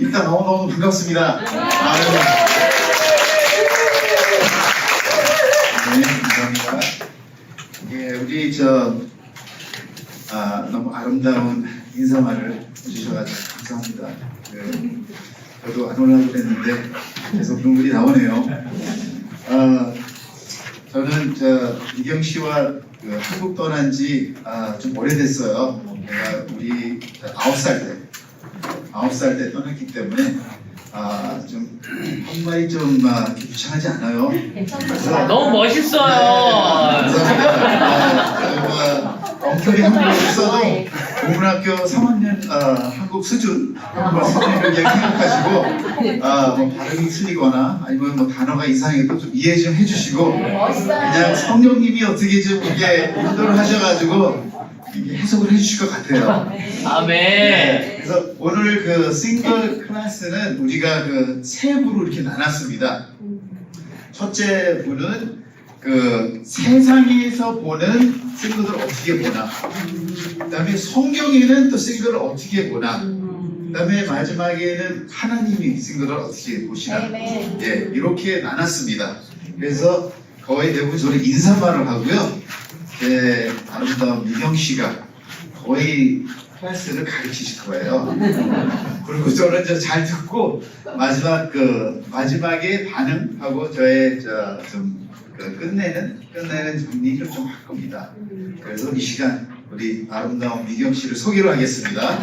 일단 너무너무 반갑습니다. 네, 감사합니다. 예, 우리 너무 아름다운 인사말을 해주셔가지고 감사합니다. 저도 안 올라오고 그랬는데 계속 눈물이 나오네요. 저는 이경 씨와 한국 떠난 지 좀 오래됐어요. 내가 우리 9살 때 떠났기 때문에 좀 한마디 좀 유창하지 않아요. 너무 멋있어요. 엉터리 한국어를 써도 국문학교 3학년 한국 수준 한국어 수준을 생각하시고 뭐 발음이 틀리거나 아니면 뭐 단어가 이상해도 좀 이해 좀 해주시고 그냥 성령님이 어떻게 좀 이게 인도를 하셔가지고 이게 해석을 해주실 것 같아요. 아멘. 그래서 오늘 그 싱글 클래스는 우리가 세 부로 이렇게 나눴습니다. 첫째 부는 세상에서 보는 싱글을 어떻게 보나, 그 다음에 성경에는 또 싱글을 어떻게 보나, 그 다음에 마지막에는 하나님이 싱글을 어떻게 보시나, 예, 이렇게 나눴습니다. 그래서 거의 대부분 저는 인사말을 하고요. 아름다운 미경 씨가 거의 클래스를 가르치실 거예요. 그리고 저는 잘 듣고 마지막에 반응하고 저의 좀 끝내는 정리를 좀 할 겁니다. 그래서 이 시간 우리 아름다운 미경 씨를 소개로 하겠습니다.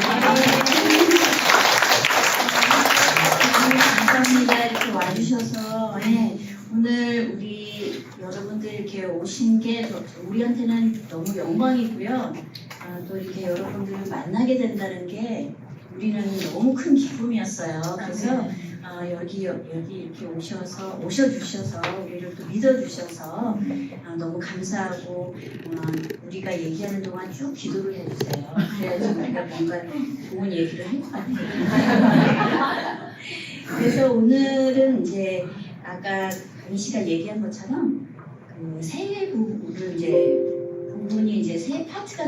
감사합니다. 이렇게 와주셔서 오늘 우리 여러분들 이렇게 오신 게 우리한테는 너무 영광이고요. 또 이렇게 여러분들을 만나게 된다는 게 우리는 너무 큰 기쁨이었어요. 그래서 여기 이렇게 오셔주셔서 우리를 또 믿어주셔서 너무 감사하고 우리가 얘기하는 동안 쭉 기도를 해주세요. 그래야지 우리가 뭔가 좋은 얘기를 할 것 같아요. 그래서 오늘은 이제 아까 강희 씨가 얘기한 것처럼 세 부분이 이제 세 파트가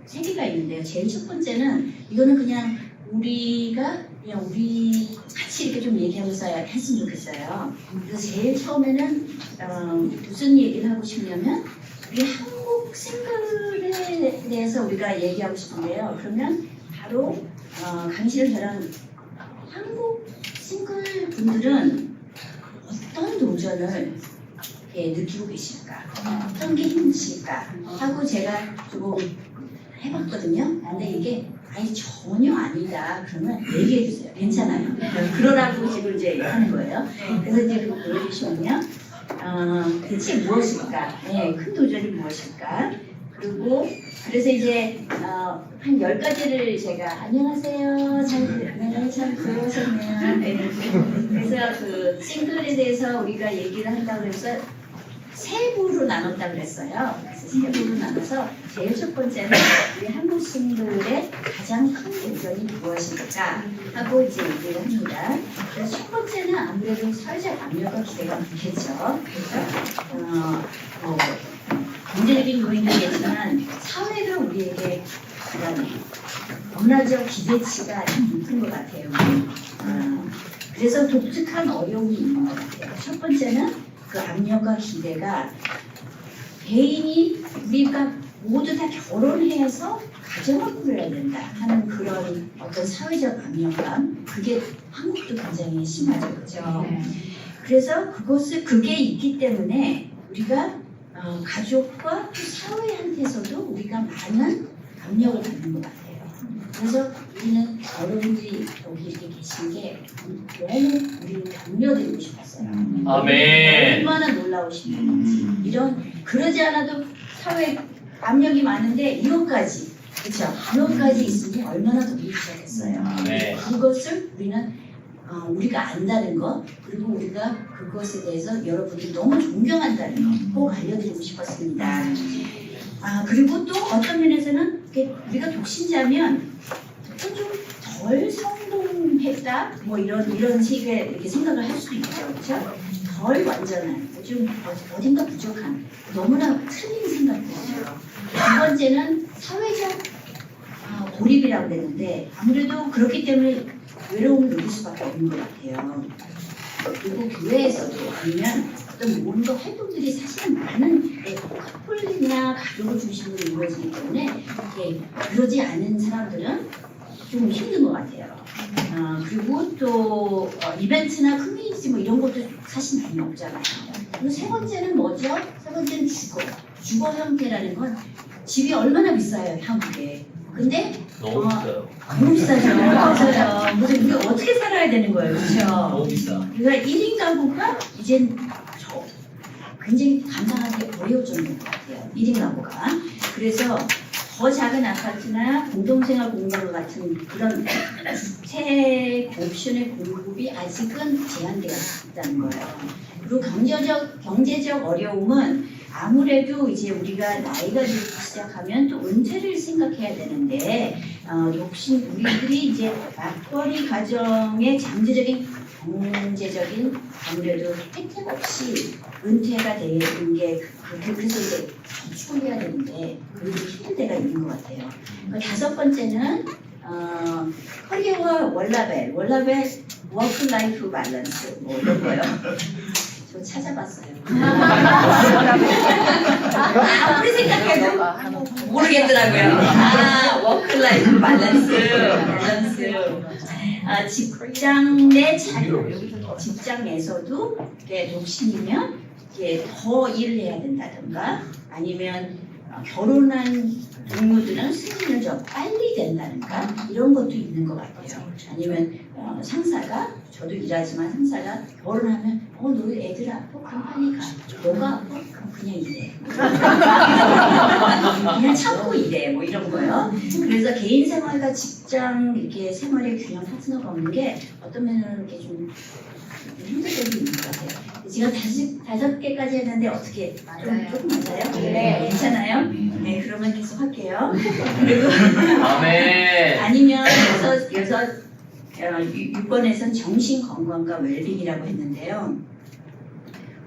세 개가 있는데요. 제일 첫 번째는 이거는 그냥 우리 같이 이렇게 좀 얘기하면서 했으면 좋겠어요. 그래서 제일 처음에는 무슨 얘기를 하고 싶냐면 우리 한국 싱글에 대해서 우리가 얘기하고 싶은데요. 그러면 바로 강희 씨랑 저랑 한국 싱글 분들은 어떤 도전을 느끼고 계실까? 어떤 게 힘드실까? 하고 제가 조금 해봤거든요. 근데 이게 아니 전혀 아니다. 그러면 얘기해 주세요. 괜찮아요. 그러라고 지금 이제 하는 거예요. 그래서 이제 그거 보여주시면요. 대체 무엇일까? 큰 도전이 무엇일까? 그리고 그래서 이제 한 10가지를 제가 안녕하세요. 잘 들어오셨네요. 그래서 싱글에 대해서 우리가 얘기를 한다고 해서 세 부로 나눴다고 그랬어요. 그래서 세 부로 나눠서 제일 첫 번째는 우리 한국 싱글의 가장 큰 도전이 무엇일까 하고 이제 얘기를 합니다. 그래서 첫 번째는 아무래도 사회적 압력과 기대가 많겠죠. 그래서 경제적인 요인이겠지만 사회가 우리에게 그런 문화적 기대치가 좀 높은 것 같아요. 그래서 독특한 어려움이 있는 것 같아요. 첫 번째는 그 압력과 기대가 개인이 우리가 모두 다 결혼해서 가정을 꾸려야 된다 하는 그런 어떤 사회적 압력감, 그게 한국도 굉장히 심하죠. 그렇죠? 그래서 그게 있기 때문에 우리가 가족과 또 사회한테서도 우리가 많은 압력을 받는 것 같아요. 그래서 우리는 여러분들이 여기 이렇게 계신 게 너무 우리는 격려드리고 싶었어요. 아멘. 얼마나 놀라우신 건지. 그러지 않아도 사회 압력이 많은데 이것까지, 그렇죠? 이것까지 있으니 얼마나 더 좋겠어요. 네. 그것을 우리는 우리가 안다는 것, 그리고 우리가 그것에 대해서 여러분들이 너무 존경한다는 것 꼭 알려드리고 싶었습니다. 그리고 또 어떤 면에서는 우리가 독신자면 좀 덜 성공했다, 뭐 이런 식의 이렇게 생각을 할 수도 있죠, 그렇죠? 덜 완전한, 좀 어딘가 부족한, 너무나 틀린 생각들이죠. 두 번째는 사회적 고립이라고 그랬는데 아무래도 그렇기 때문에 외로움을 느낄 수밖에 없는 것 같아요. 그리고 교회에서도 아니면 어떤 뭔가 활동들이 사실은 많은 커플이나 가족을 중심으로 이루어지기 때문에 그러지 않은 사람들은 좀 힘든 것 같아요. 그리고 또 이벤트나 커뮤니티 뭐 이런 것도 사실 많이 없잖아요. 그리고 세 번째는 뭐죠? 세 번째는 주거. 주거 형태라는 건 집이 얼마나 비싸요, 한국에. 근데 너무 비싸요. 너무 비싸죠. 맞아요. 그래서 우리가 어떻게 살아야 되는 거예요, 그렇죠? 너무 비싸. 그러니까 1인 가구가 이젠 굉장히 감당하기 어려울 정도인 것 같아요. 1인 가구가. 그래서 더 작은 아파트나 공동생활 공간 같은 그런 주택 옵션의 공급이 아직은 제한되어 있다는 거예요. 그리고 경제적 어려움은 아무래도 이제 우리가 나이가 들기 시작하면 또 은퇴를 생각해야 되는데 역시 우리들이 이제 맞벌이 가정의 잠재적인 경제적인 아무래도 혜택 없이 은퇴가 되는 게 그래서 이제 저축을 해야 되는데 그래도 힘든 데가 있는 것 같아요. 다섯 번째는 커리어와 월라벨 워크 라이프 밸런스 뭐 이런 거요. 저 찾아봤어요. 아무리 생각해도 모르겠더라고요. 워크 라이프 밸런스. 직장 내 자유, 직장에서도 독신이면 더 일을 해야 된다든가 아니면 결혼한 동료들은 승진을 좀 빨리 된다든가 이런 것도 있는 것 같아요. 아니면 상사가 저도 일하지만 상사가 결혼하면 너 애들 아파? 그럼 빨리 가. 너가 아파? 그럼 그냥 일해. 그냥 참고 일해. 뭐 이런 거요. 그래서 개인 생활과 직장 이렇게 생활의 균형 파트너가 없는 게 어떤 면은 이렇게 좀 힘들 때도 있는 것 같아요. 지금 다섯 개까지 했는데 어떻게 조금 맞아요? 네, 괜찮아요? 네, 그러면 계속 할게요. 그리고 아멘. 아니면 여섯 6번에서는 정신 건강과 웰빙이라고 했는데요.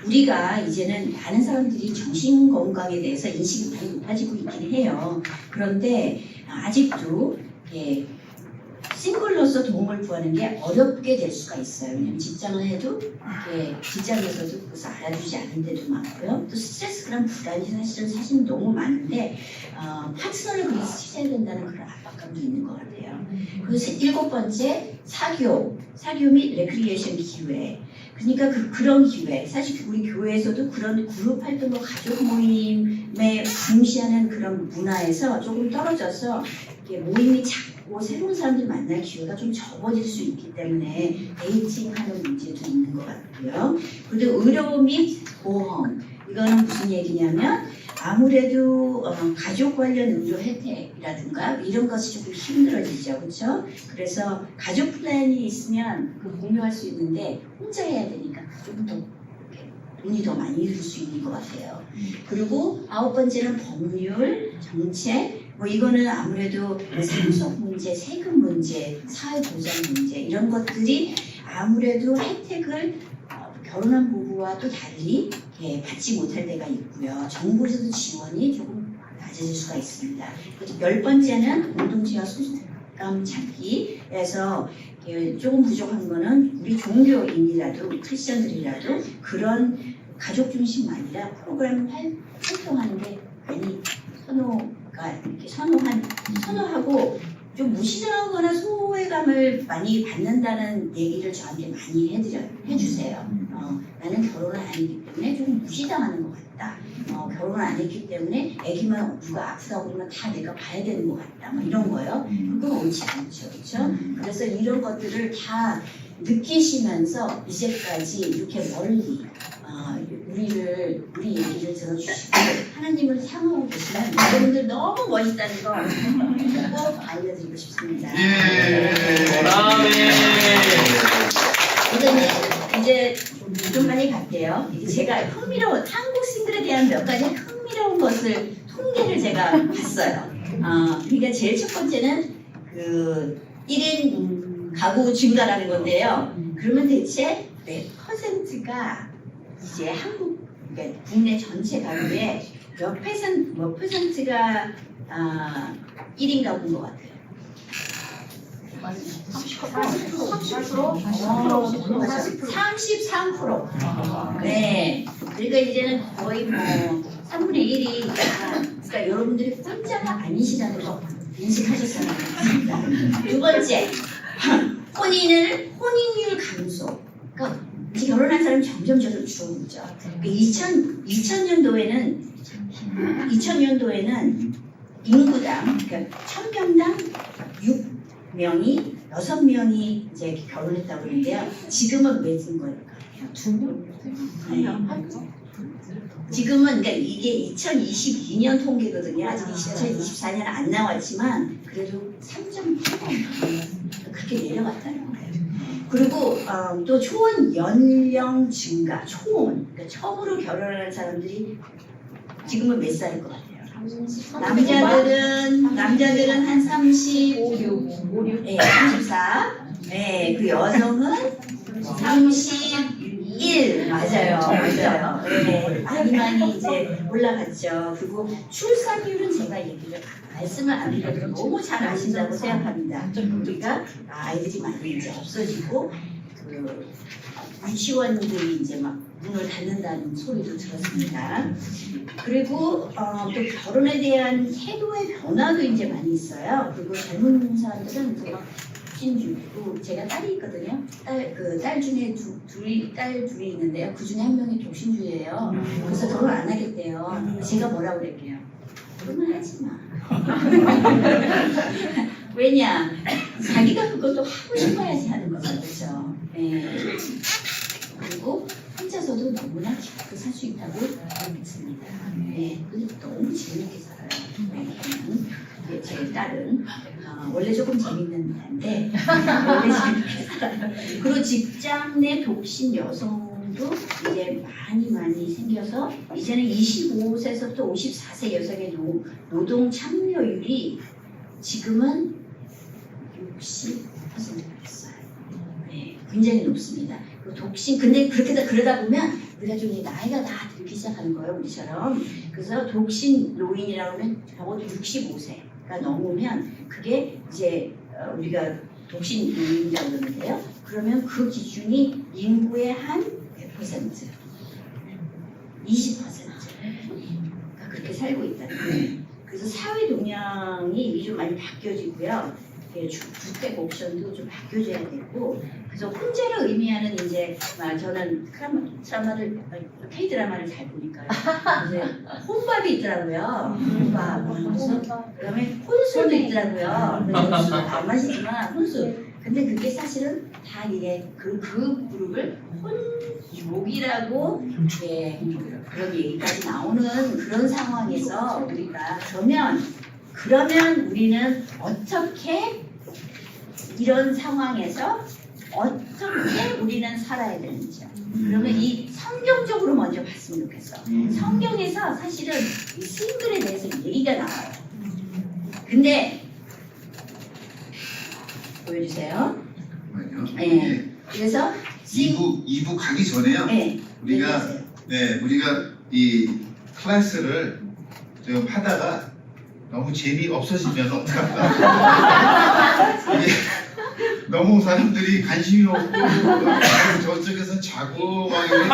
우리가 이제는 많은 사람들이 정신 건강에 대해서 인식이 많이 높아지고 있긴 해요. 그런데 아직도 싱글로서 도움을 구하는 게 어렵게 될 수가 있어요. 왜냐면 직장을 해도 직장에서도 그것을 알아주지 않는 데도 많고요. 또 스트레스 그런 불안이 사실은 너무 많은데 파트너를 그래서 찾아야 된다는 그런 압박감도 있는 것 같아요. 그래서 7번째 사교 및 레크리에이션 기회. 그러니까 그런 기회, 사실 우리 교회에서도 그런 그룹 활동과 가족 모임에 중시하는 그런 문화에서 조금 떨어져서 모임이 작고 새로운 사람들 만날 기회가 좀 적어질 수 있기 때문에 데이팅하는 문제도 있는 것 같고요. 그리고 의료 및 보험, 이거는 무슨 얘기냐면 아무래도 가족 관련 의료 혜택이라든가 이런 것이 조금 힘들어지죠, 그렇죠? 그래서 가족 플랜이 있으면 공유할 수 있는데 혼자 해야 되니까 조금 더 돈이 더 많이 들 수 있는 것 같아요. 그리고 9번째는 법률, 정책, 뭐 이거는 아무래도 상속 문제, 세금 문제, 사회보장 문제 이런 것들이 아무래도 혜택을 결혼한 부부와 또 달리 받지 못할 때가 있고요. 정부에서도 지원이 조금 낮아질 수가 있습니다. 10번째는 공동체와 소속감 찾기에서 조금 부족한 거는 우리 종교인이라도 크리스천들이라도 그런 가족 중심 아니라 프로그램 활동하는 게 많이 선호하고 좀 무시당하거나 소외감을 많이 받는다는 얘기를 저한테 많이 해주세요. 나는 결혼을 안 했기 때문에 조금 무시당하는 것 같다. 결혼을 안 했기 때문에 애기만 누가 아프다고 그러면 다 내가 봐야 되는 것 같다. 뭐 이런 거요. 그건 옳지 않죠. 그렇죠? 그래서 이런 것들을 다 느끼시면서 이제까지 이렇게 멀리 우리 얘기를 들어주시고 하나님을 향하고 계시면 여러분들 너무 멋있다는 거 꼭 알려드리고 싶습니다. 아멘. 이제 좀 빨리 갈게요. 제가 흥미로운 한국 싱글에 대한 몇 가지 흥미로운 것을 통계를 제가 봤어요. 그러니까 제일 첫 번째는 그 1인 가구 증가라는 건데요. 그러면 대체 몇 퍼센트가 이제 한국 그러니까 국내 전체 가구의 몇 퍼센트가 1인 가구인 것 같아요? 33%. 네. 그러니까 이제는 거의 뭐 3분의 1이 그러니까 여러분들이 혼자가 아니시다는 거 인식하셨으면 좋겠습니다. 두 번째, 혼인율 감소. 그러니까 이제 결혼한 사람이 점점 줄어들죠. 2000년도에는 인구당, 그러니까 1000명당 6명이 6명이 이제 결혼했다고 그러는데요. 지금은 왜 든 걸까요? 2명? 네. 지금은 그러니까 이게 2022년 통계거든요. 아직 2024년 안 나왔지만 그래도 3.8명 그렇게 내려갔다는 거예요. 그리고 또 초혼 연령 증가, 그러니까 처음으로 결혼하는 사람들이 지금은 몇 살일 것 같아요? 남자들은 한 35, 34. 네, 그 여성은 31. 맞아요. 네, 많이 이제 올라갔죠. 그리고 출산율은 제가 말씀을 안 드려도 너무 잘 아신다고 생각합니다. 우리가 아이들이 많이 이제 없어지고 그 유치원들이 이제 막 문을 닫는다는 소리도 들었습니다. 그리고 또 결혼에 대한 태도의 변화도 이제 많이 있어요. 그리고 젊은 사람들은 막 독신주의고 제가 딸이 있거든요. 딸 중에 딸 둘이 있는데요. 그 중에 한 명이 독신주의예요. 그래서 결혼 안 하겠대요. 제가 뭐라고 그랬게요? 결혼을 하지 마. 왜냐? 자기가 그것도 하고 싶어야지 하는 거죠. 그렇죠? 네. 그리고 혼자서도 너무나 기쁘게 살 수 있다고 믿습니다. 네. 근데 너무 재밌게 살아요. 네. 제 딸은 원래 조금 재밌는 애인데 원래 재밌게 살아요. 그리고 직장 내 독신 여성도 이제 많이 생겨서 이제는 25세부터 54세 여성의 노동 참여율이 지금은 60%가 됐어요. 네, 굉장히 높습니다. 독신, 근데 그러다 보면 우리가 좀 나이가 다 들기 시작하는 거예요, 우리처럼. 그래서 독신 노인이라고 하면 적어도 65세가 넘으면 그게 이제 우리가 독신 노인이라고 그러는데요. 그러면 그 기준이 인구의 한 100%, 20%가 그렇게 살고 있다는 거예요. 그래서 사회 동향이 좀 많이 바뀌어지고요. 주택 옵션도 좀 바뀌어져야 되고, 그래서 혼자를 의미하는 이제 저는 K-드라마를 잘 보니까요. 이제 혼밥이 있더라고요. 혼밥. 그다음에 혼술도 있더라고요. 혼술 안 마시지만 혼술. 근데 그게 사실은 다 이게 그 그룹을 혼욕이라고 그런 얘기까지 나오는 그런 상황에서 우리가 그러면 우리는 어떻게 이런 상황에서 어떻게 우리는 살아야 되는지 그러면 이 성경적으로 먼저 봤으면 좋겠어. 성경에서 사실은 이 싱글에 대해서 얘기가 나와요. 근데 보여주세요. 네. 그래서 2부 가기 전에요. 네. 우리가 이 클래스를 좀 하다가 너무 재미 없어지면 어떡할까? 이게 너무 사람들이 관심이 없고 저쪽에서 자고 막 이런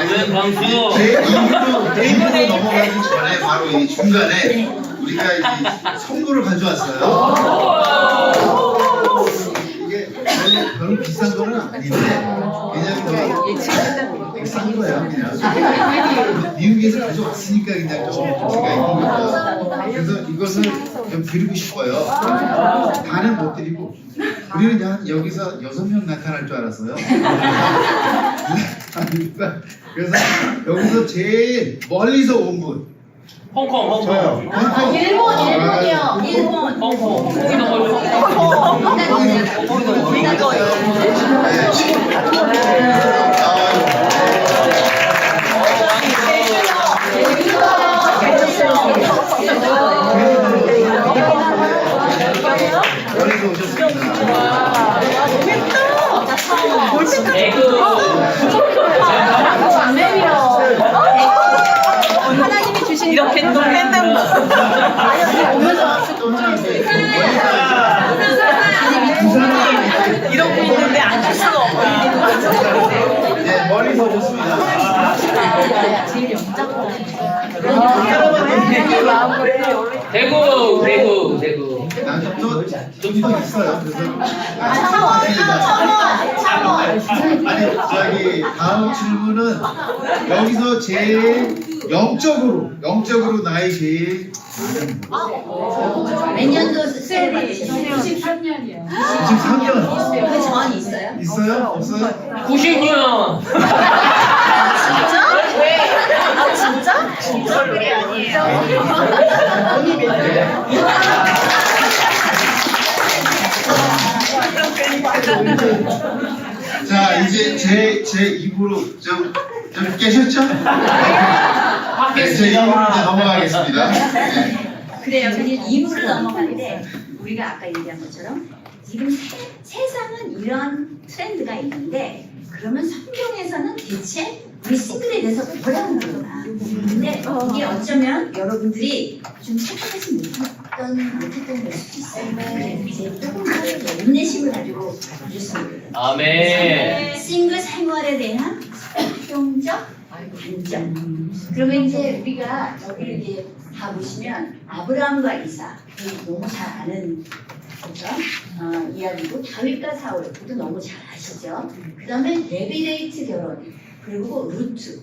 왜 방수? 제 입으로 넘어가기 전에 바로 이 중간에 우리가 이 선물을 가져왔어요. 이게 별로 비싼 거는 아닌데 그냥 싼 거야 그냥. 미국에서 가져왔으니까 그냥 좀 제가 있는 거죠. 그래서 이것을 좀 드리고 싶어요. 다는 못 드리고 우리는 한 여기서 6명 나타날 줄 알았어요. 그래서 여기서 제일 멀리서 온 분. 홍콩. 저요. 홍콩. 일본이요. 일본. 홍콩. 거기도 멀리. 멀리서 오셨습니다. 하나님이 주신 이렇게 또 뺀다고 대구. 좀더 있어요. 그래서 아니 저기 다음 질문은 여기서 제일 영적으로 나이 제일 몇 년도 세례 받으셨어요? 93년이요. 23년 그 전이 있어요? 있어요? 없어요? 90년. 진짜? 그게 아니에요. 자 이제 제 입으로 좀 깨셨죠? 네, 제 입으로 이제 넘어가겠습니다. 네. 그래요. 그냥 이부로 넘어가는데 우리가 아까 얘기한 것처럼 지금 세상은 이런 트렌드가 있는데 그러면 성경에서는 대체 우리 싱글에 대해서 뭐라고 그러나? 근데 이게 어쩌면 여러분들이 좀 생각하지 못했던 걸 수도 있어요. 그래, 이제 조금만 인내심을 가지고 봐주시면 아멘. 싱글 생활에 대한 성경적 관점. 그러면 이제 우리가 여기를 이제 다 보시면 아브라함과 이삭 너무 잘 아는 그죠? 이야기고 다윗과 사울 그것도 너무 잘 아시죠? 그 다음에 레비데이트 결혼 그리고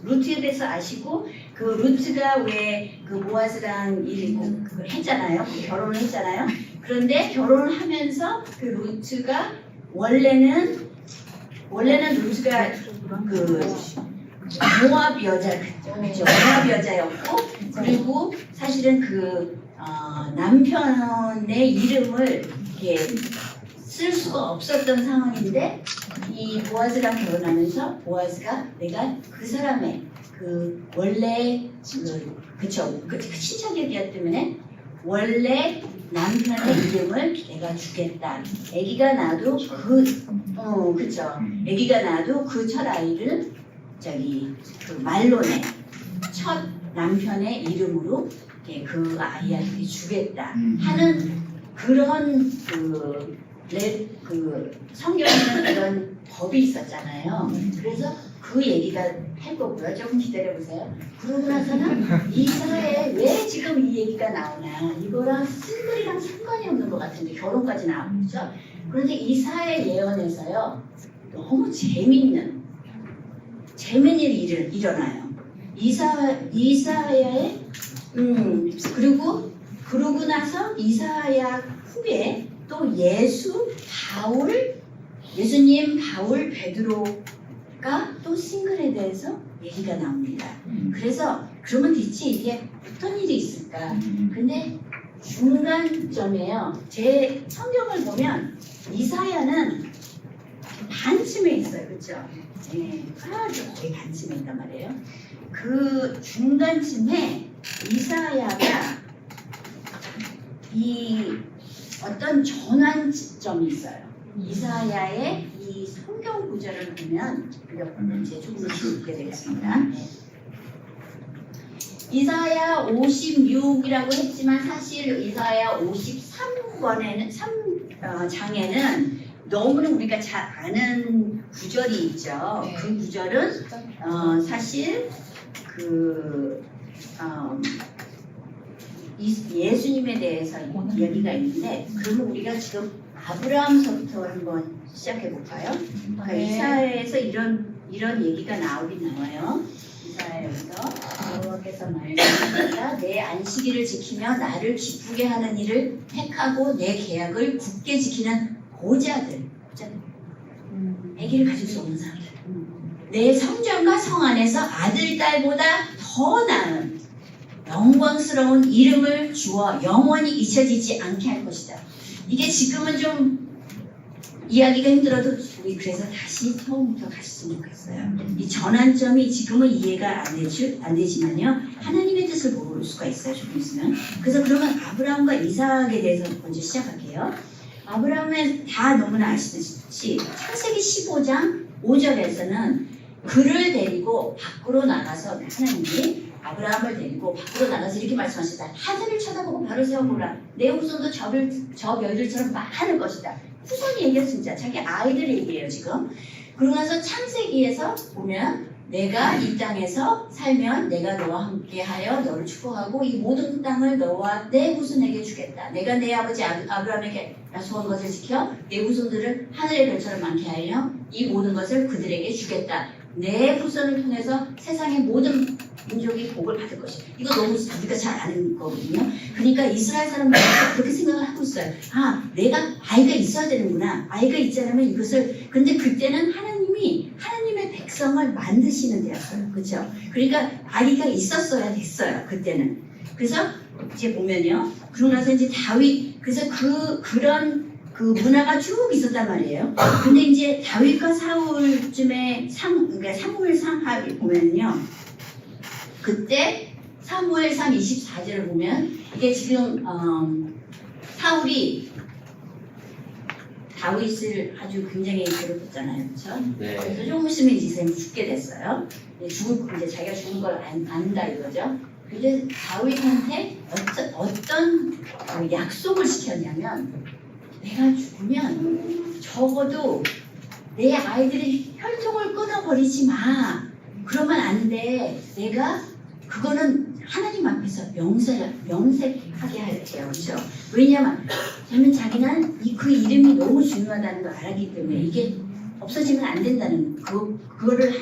루트에 대해서 아시고 그 루트가 왜 그 보아스랑 그걸 했잖아요. 결혼을 했잖아요. 그런데 결혼을 하면서 그 루트가 원래는 루트가 그 모압 여자 그죠? 모압 여자였고 그리고 사실은 그 남편의 이름을 이렇게 쓸 수가 없었던 상황인데 이 보아스랑 결혼하면서 보아스가 내가 그 사람의 그 원래 그 친척이었기 때문에 원래 남편의 이름을 내가 주겠다. 아기가 나도 그쵸. 아기가 나도 그 첫 아이를 그 말론의 첫 남편의 이름으로 그 아이한테 주겠다 하는 그런 그 성경에는 그런 법이 있었잖아요. 그래서 그 얘기가 할 거고요. 조금 기다려보세요. 그러고 나서는 이사에 왜 지금 이 얘기가 나오나 이거랑 싱글이랑 상관이 없는 것 같은데 결혼까지 나오죠. 그런데 이사의 예언에서요. 너무 재밌는 일이 일어나요. 이사야의 그러고 나서 이사야 후에 또 예수님, 바울, 베드로가 또 싱글에 대해서 얘기가 나옵니다. 그래서 그러면 대체 이게 어떤 일이 있을까? 근데 중간점이에요. 제 성경을 보면 이사야는 반쯤에 있어요. 그렇죠? 네, 아주 거의 반쯤에 있단 말이에요. 그 중간쯤에 이사야가 이 어떤 전환점이 있어요. 이사야의 이 성경 구절을 보면 이제 조금 읽게 되겠습니다. 네. 이사야 56이라고 했지만 사실 이사야 53권에는 3장에는 너무나 우리가 잘 아는 구절이 있죠. 네. 그 구절은 사실 예수님에 대해서 이야기가 있는데 그러면 우리가 지금 아브라함서부터 한번 시작해 볼까요? 그러니까 이사야에서 이런 얘기가 나오긴 나와요. 이사야에서 여호와께서 말씀하셨다. 내 안식일을 지키며 나를 기쁘게 하는 일을 택하고 내 계약을 굳게 지키는 보자들, 아기를 가질 수 없는 사람들, 내 성전과 성 안에서 아들 딸보다 더 나은 영광스러운 이름을 주어 영원히 잊혀지지 않게 할 것이다. 이게 지금은 좀 이야기가 힘들어도 우리 그래서 다시 처음부터 가셨으면 좋겠어요. 이 전환점이 지금은 이해가 안 되지만요. 하나님의 뜻을 모를 수가 있어요. 조금 있으면. 그래서 그러면 아브라함과 이삭에 대해서 먼저 시작할게요. 아브라함은 다 너무나 아시듯이 창세기 15장 5절에서는 그를 데리고 밖으로 나가서 하나님이 아브라함을 데리고 밖으로 나가서 이렇게 말씀하셨다. 하늘을 쳐다보고 바로 세워보라. 내 후손도 저 별들처럼 많을 것이다. 후손이 얘기했습니다. 자기 아이들 얘기예요 지금. 그러고 나서 창세기에서 보면 내가 이 땅에서 살면 내가 너와 함께하여 너를 축복하고 이 모든 땅을 너와 내 후손에게 주겠다. 내가 내 아버지 아브라함에게 약속한 것을 지켜 내 후손들을 하늘의 별처럼 많게 하여 이 모든 것을 그들에게 주겠다. 내 후손을 통해서 세상의 모든 민족이 복을 받을 것이다. 이거 너무 우리가 잘 아는 거거든요. 그러니까 이스라엘 사람들은 그렇게 생각을 하고 있어요. 아, 내가 아이가 있어야 되는구나. 아이가 있지 않으면 이것을. 근데 그때는 하나님이 하나님의 백성을 만드시는 때였어요. 그렇죠? 그러니까 아이가 있었어야 됐어요. 그때는. 그래서 이제 보면요. 그러고 나서 이제 다윗, 그래서 그런 문화가 쭉 있었단 말이에요. 근데 이제 다윗과 사울쯤에 그러니까 사무엘상 보면요. 그때 사무엘상 24절을 보면 이게 지금 사울이 다윗을 아주 굉장히 괴롭혔잖아요. 그렇죠? 네. 그래서 조금 있으면 이제 죽게 됐어요. 이제 자기가 죽은 걸 안다 이거죠. 근데 다윗한테 어떤 약속을 시켰냐면 내가 죽으면 적어도 내 아이들의 혈통을 끊어버리지 마. 그러면 안 돼. 내가 그거는 하나님 앞에서 명색하게 할게요. 그렇죠? 왜냐면 자기는 그 이름이 너무 중요하다는 걸 알았기 때문에 이게 없어지면 안 된다는 그거를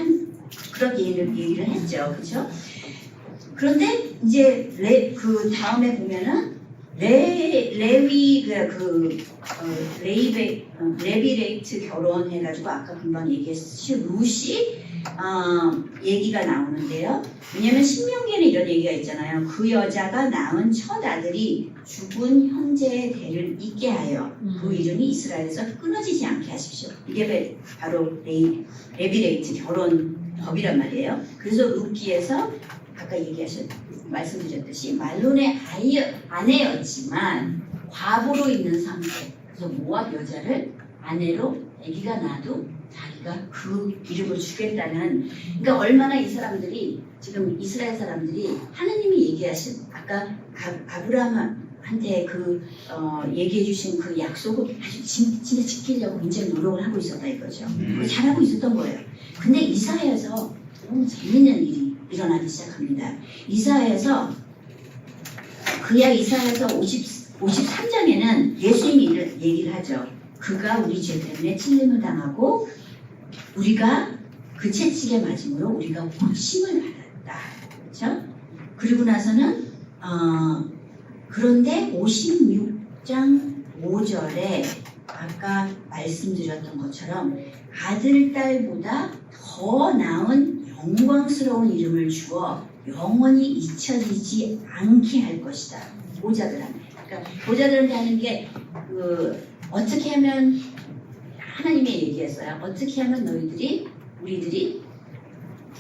그런 얘기를 했죠. 그렇죠? 그런데 이제 그 다음에 보면은 레비레이트 결혼해가지고 아까 금방 얘기했듯이 룻이 얘기가 나오는데요. 왜냐면 신명기에는 이런 얘기가 있잖아요. 그 여자가 낳은 첫 아들이 죽은 형제의 대를 잇게 하여 그 이름이 이스라엘에서 끊어지지 않게 하십시오. 이게 바로 레비레이트 결혼 법이란 말이에요. 그래서 룻기에서 아까 말씀드렸듯이 말론의 아내였지만 과부로 있는 상태. 그래서 모압 여자를 아내로 아기가 나도 자기가 그 이름을 주겠다는. 그러니까 얼마나 이 사람들이 지금 이스라엘 사람들이 하나님이 얘기하신 아까 아브라함한테 얘기해 주신 그 약속을 아주 진짜 지키려고 굉장히 노력을 하고 있었다 이거죠. 잘하고 있었던 거예요. 근데 이사야에서 너무 재밌는 일이 일어나기 시작합니다. 이사야에서 53장에는 예수님이 얘기를 하죠. 그가 우리 죄 때문에 찔림을 당하고 우리가 그 채찍에 맞음으로 우리가 고침을 받았다. 그렇죠? 그리고 나서는 그런데 56장 5절에 아까 말씀드렸던 것처럼 아들, 딸보다 더 나은 영광스러운 이름을 주어 영원히 잊혀지지 않게 할 것이다. 보자들한테. 그러니까 보자들한테 하는 게 어떻게 하면 하나님이 얘기했어요. 어떻게 하면 우리들이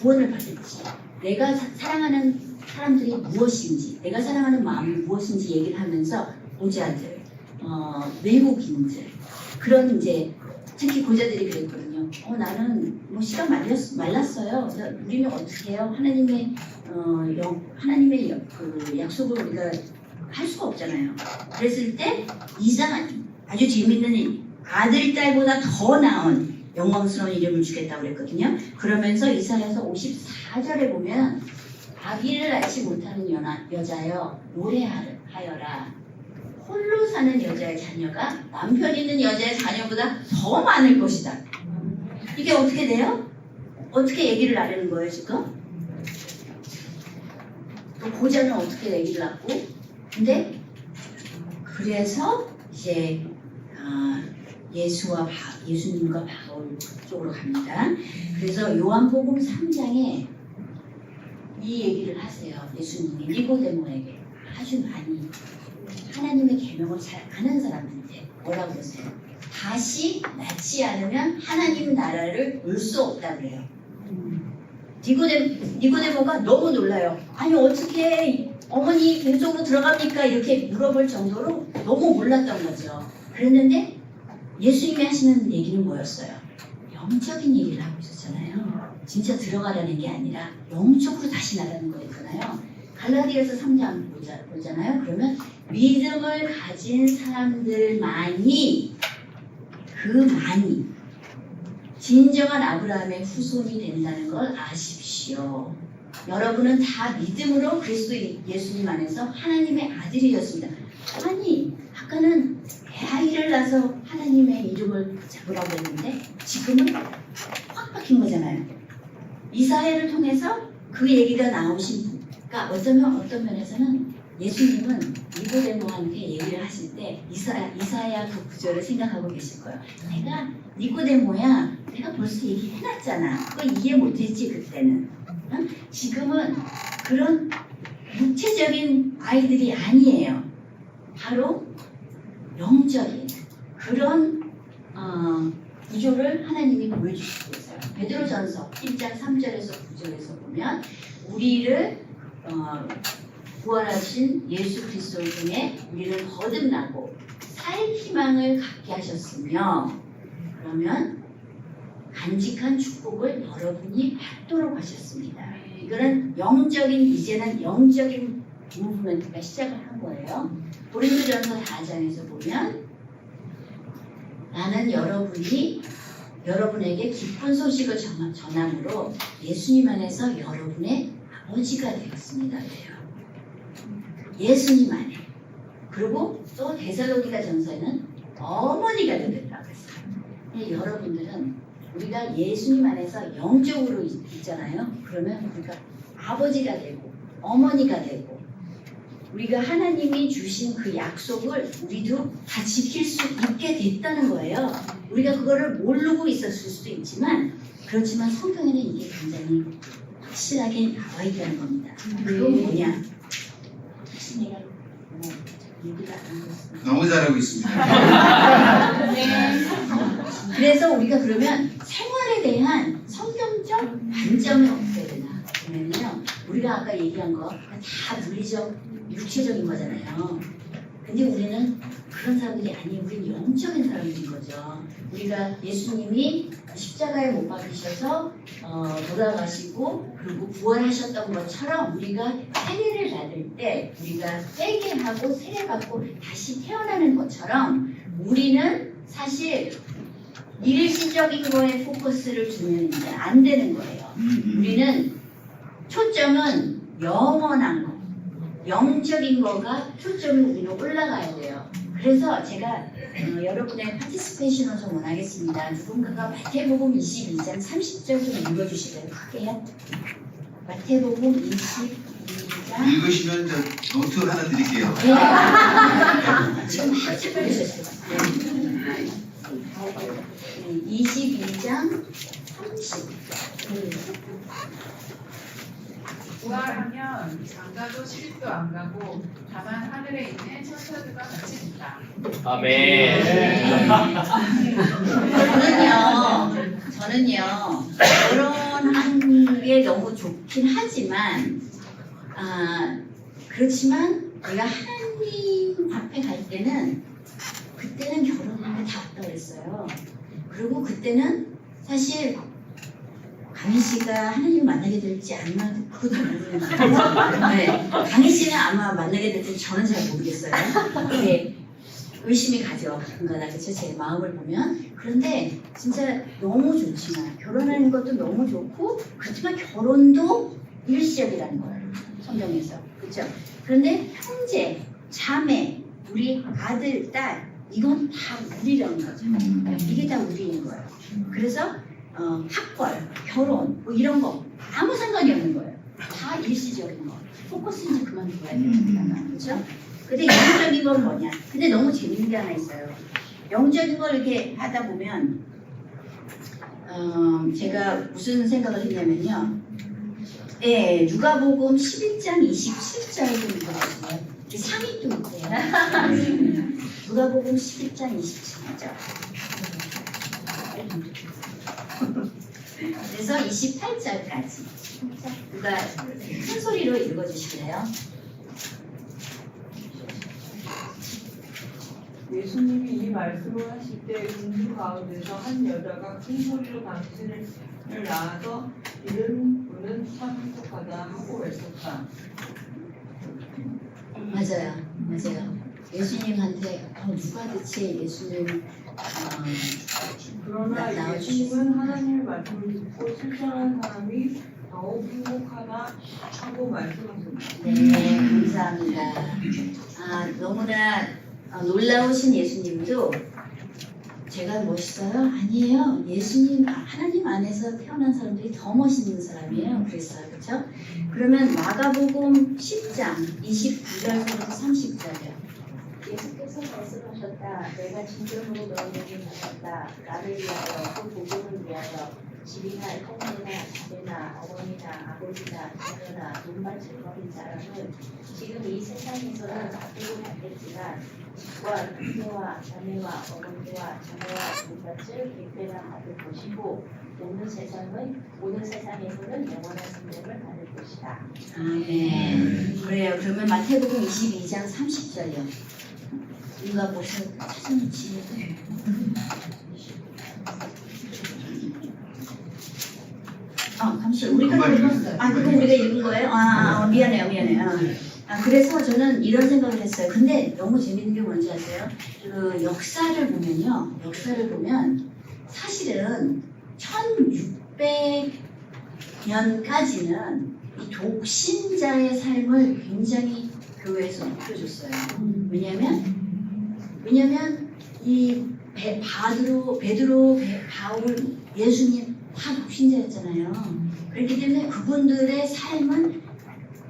구원을 받을지, 내가 사랑하는 사람들이 무엇인지, 내가 사랑하는 마음이 무엇인지 얘기를 하면서 보자들, 외국인들, 그런 이제 특히 고자들이 그랬거든요. 나는 뭐 시간 말랐어요. 그래서 우리는 어떻게 해요? 하나님의 그 약속을 우리가 할 수가 없잖아요. 그랬을 때 이상한 아주 재밌는 아들 딸보다 더 나은 영광스러운 이름을 주겠다고 그랬거든요. 그러면서 이사야서 54절에 보면 아기를 낳지 못하는 여자여 노래하여라. 홀로 사는 여자의 자녀가 남편 있는 여자의 자녀보다 더 많을 것이다. 이게 어떻게 돼요? 어떻게 얘기를 나누는 거예요 지금? 또 고자는 어떻게 얘기를 낳고? 근데 그래서 이제 예수님과 바울 쪽으로 갑니다. 그래서 요한복음 3장에 이 얘기를 하세요. 예수님이 니고데모에게 아주 많이 하나님의 계명을 잘 아는 사람들한테 뭐라고 그러세요? 다시 낳지 않으면 하나님 나라를 올 수 없다 그래요. 니고데모가 너무 놀라요. 아니 어떻게 어머니 뱃속으로 들어갑니까? 이렇게 물어볼 정도로 너무 몰랐던 거죠. 그랬는데 예수님이 하시는 얘기는 뭐였어요? 영적인 얘기를 하고 있었잖아요. 진짜 들어가라는 게 아니라 영적으로 다시 나라는 거였잖아요. 갈라디아서 3장 보잖아요. 그러면 믿음을 가진 사람들만이 진정한 아브라함의 후손이 된다는 걸 아십시오. 여러분은 다 믿음으로 그리스도 예수님 안에서 하나님의 아들이었습니다. 아니, 아까는 아이를 낳아서 하나님의 이름을 잡으라고 했는데 지금은 확 바뀐 거잖아요. 이사야를 통해서 그 얘기가 나오신 분. 그러니까 어떤 면에서는 예수님은 니고데모한테 얘기를 하실 때 이사야 그 구절을 생각하고 계실 거예요. 내가 니고데모야, 내가 벌써 얘기해놨잖아. 그거 이해 못했지 그때는. 응? 지금은 그런 육체적인 아이들이 아니에요. 바로 영적인 그런 구조를 하나님이 보여주시고 있어요. 베드로전서 1장 3절에서 9절에서 보면 우리를 부활하신 예수 그리스도를 통해 우리를 거듭나고 살 희망을 갖게 하셨으며 그러면 간직한 축복을 여러분이 받도록 하셨습니다. 이거는 이제는 영적인 무브먼트가 시작을 한 거예요. 고린도전서 4장에서 보면 나는 여러분에게 기쁜 소식을 전함으로 예수님 안에서 여러분의 아버지가 되었습니다. 그래요. 예수님 안에. 그리고 또 데살로니가 전서에는 어머니가 되겠다고 했어요. 여러분들은 우리가 예수님 안에서 영적으로 있잖아요. 그러면 우리가 아버지가 되고 어머니가 되고 우리가 하나님이 주신 그 약속을 우리도 다 지킬 수 있게 됐다는 거예요. 우리가 그거를 모르고 있었을 수도 있지만 그렇지만 성경에는 이게 굉장히 확실하게 나와 있다는 겁니다. 그건 뭐냐? 혹시 내가 얘기가 안 됐습니다. 너무 잘하고 있습니다. 그래서 우리가 그러면 생활에 대한 성경적 관점이 어떻게 되나 그러면요, 우리가 아까 얘기한 거 다 물리적 육체적인 거잖아요. 근데 우리는 그런 사람들이 아니에요. 우리는 영적인 사람들인 거죠. 우리가 예수님이 십자가에 못 박히셔서 돌아가시고 그리고 부활하셨던 것처럼 우리가 세례를 받을 때 우리가 회개하고 세례받고 다시 태어나는 것처럼 우리는 사실 일시적인 거에 포커스를 주면 이제 안 되는 거예요. 우리는 초점은 영원한 거, 영적인 거가 초점이 우리는 올라가야 돼요. 그래서 제가 여러분의 파티스페이션을 좀 원하겠습니다. 누군가가 마태복음 22장 30절 좀 읽어주실래요? 크게요. 마태복음 22장 읽으시면 저 노트 하나 드릴게요. 지금 막 찾고 계셨어요. 22장 30. 부활하면 장가도 시집도 안 가고 다만 하늘에 있는 천사들과 같이 있다. 아멘. 저는요 결혼한 게 너무 좋긴 하지만 그렇지만 내가 하나님 앞에 갈 때는 그때는 결혼하는 게 다 없다고 그랬어요. 그리고 그때는 사실 강희 씨가 하나님 만나게 될지 아니면 그것도 모르는 거예요. 네. 강희 씨는 아마 만나게 될지 저는 잘 모르겠어요. 네. 의심이 가죠. 가끔가다 그렇죠. 제 마음을 보면. 그런데 진짜 너무 좋지만 결혼하는 것도 너무 좋고 그렇지만 결혼도 일시적이라는 거예요. 성경에서. 그렇죠. 그런데 형제, 자매, 우리 아들, 딸 이건 다 우리라는 거죠. 이게 다 우리인 거예요. 그래서 학벌, 결혼 뭐 이런 거 아무 상관이 없는 거예요. 다 일시적인 거. 포커스 이제 그만둬야 됩니다. 그렇죠? 근데 영적인 건 뭐냐? 근데 너무 재밌는 게 하나 있어요. 영적인 걸 이렇게 하다 보면 제가 무슨 생각을 했냐면요. 예, 누가복음 11장 27절 좀 읽어주세요. 상이 또 있대요. 누가복음 11장 27절. 그래서 28절까지 누가 큰 소리로 읽어주실래요? 예수님이 이 말씀을 하실 때 군중 가운데서 한 여자가 큰 소리로 당신을 낳아서 이런 분은 참 똑똑하다 하고 외쳤다. 맞아요. 예수님한테 누가 대체 예수님 그러나 예수님은 하나님의 말씀을 듣고 실천하는 사람이 더욱 행복하다 하고 말씀하셨습니다. 네, 감사합니다. 너무나 놀라우신 예수님도 제가 멋있어요? 아니에요. 예수님, 하나님 안에서 태어난 사람들이 더 멋있는 사람이에요. 그랬어요. 그렇죠? 그러면 마가복음 10장 29절부터 30절이요. 예수께서 말씀하셨다. 내가 진정으로 너희에게 말한다. 나를 위하여 그 복음을 위하여 집이나 형제나 자매나 어머니나 아버지나 자녀나 돈밭을 버린 사람은 지금 이 세상에서는 나쁘고 받겠지만 집과 형제와 자매와 어머니와 자녀와 돈밭을 백배나 받을 것이고 오는 세상에서는 영원한 생명을 받을 것이다. 아멘. 그래요. 그러면 마태복음 22장 30절이요. 누가 벌써 찾아놓지? 잠시만. 우리가 그거 우리가 읽은 거예요? 미안해요. 그래서 저는 이런 생각을 했어요. 근데 너무 재밌는 게 뭔지 아세요? 그 역사를 보면 사실은 1600년까지는 이 독신자의 삶을 굉장히 교회에서 높여줬어요. 왜냐면 이 베드로, 바울, 예수님 다 독신자였잖아요. 그렇기 때문에 그분들의 삶은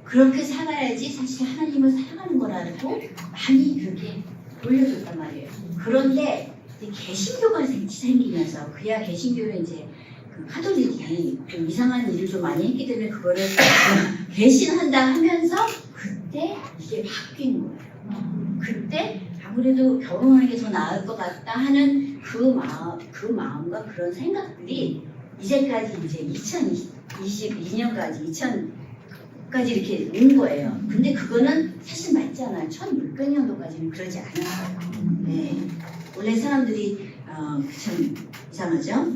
그렇게 살아야지 사실 하나님을 사랑하는 거라고 많이 그렇게 돌려줬단 말이에요. 그런데 이제 개신교가 생기면서 그야 개신교는 이제 그 카톨릭이 좀 이상한 일을 좀 많이 했기 때문에 그거를 개신한다 하면서 그때 이게 바뀐 거예요. 그때 아무래도 결혼하는 게 더 나을 것 같다 하는 그 마음과 그런 생각들이 이제까지 이제 2022년까지 2000까지 이렇게 온 거예요. 근데 그거는 사실 맞지 않아요. 1600년도까지는 그러지 않았어요. 네. 원래 사람들이 참 이상하죠?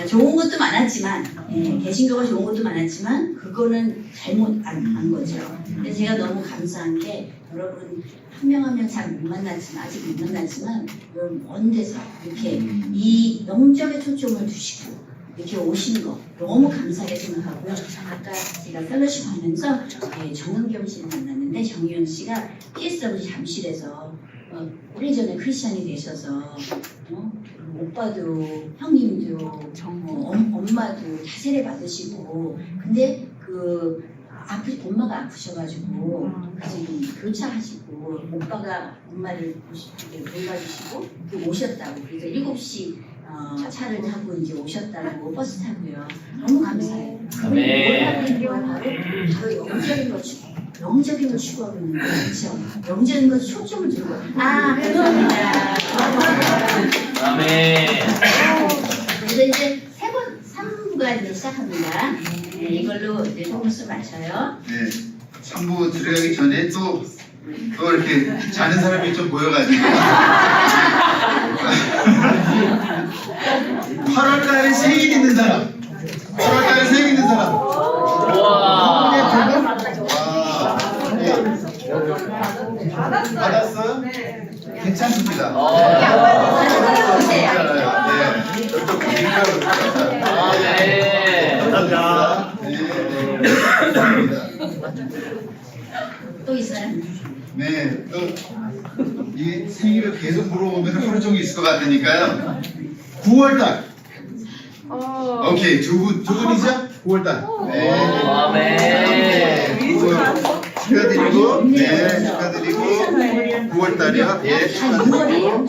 좋은 것도 많았지만 개신교가 좋은 것도 많았지만 그거는 잘못 안 거죠. 근데 제가 너무 감사한 게 여러분 한 명 한 명 잘 못 만났지만 아직 못 만났지만 여러분 먼 데서 이렇게 이 영적에 초점을 두시고 이렇게 오신 거 너무 감사하게 생각하고요. 아까 제가 펠로십 하면서 정은경 씨를 만났는데 정유영 씨가 PSW 잠실에서 오래전에 크리스찬이 되셔서 오빠도 형님도 엄마도 다 세례 받으시고 근데 엄마가 아프셔가지고 지금 교차하시고 오빠가 엄마를 돌봐주시고 오셨다고 그래서 7시 차를 타고 이제 오셨다고 버스 타고요. 너무 감사해요. 뭘 하고 있는 거야? 바로 영적인 걸 추구하고 있는 거예요. 그렇죠? 영적인 걸 초점을 두고 감사합니다. 아멘. 그래서 이제 3부가 이제 시작합니다. 네, 이걸로 이제 토크스 마쳐요. 네, 3부 들어가기 전에 또 이렇게 자는 사람이 좀 보여가지고 8월달에 생일 있는 사람 8월달에 생일 있는 사람 우와. 받았어요? 네. 괜찮습니다. 네, 또 비밀가로 아멘. 감사합니다. 또 있어요? 네, 또 이 생일을 계속 물어보면 하루 종일 있을 것 같으니까요. 9월달. 오케이, 두 분이죠? 9월달. 네. 아멘. 9월 축하드리고, 네, 축하드리고, 9월달이요. 예, 축하드리고.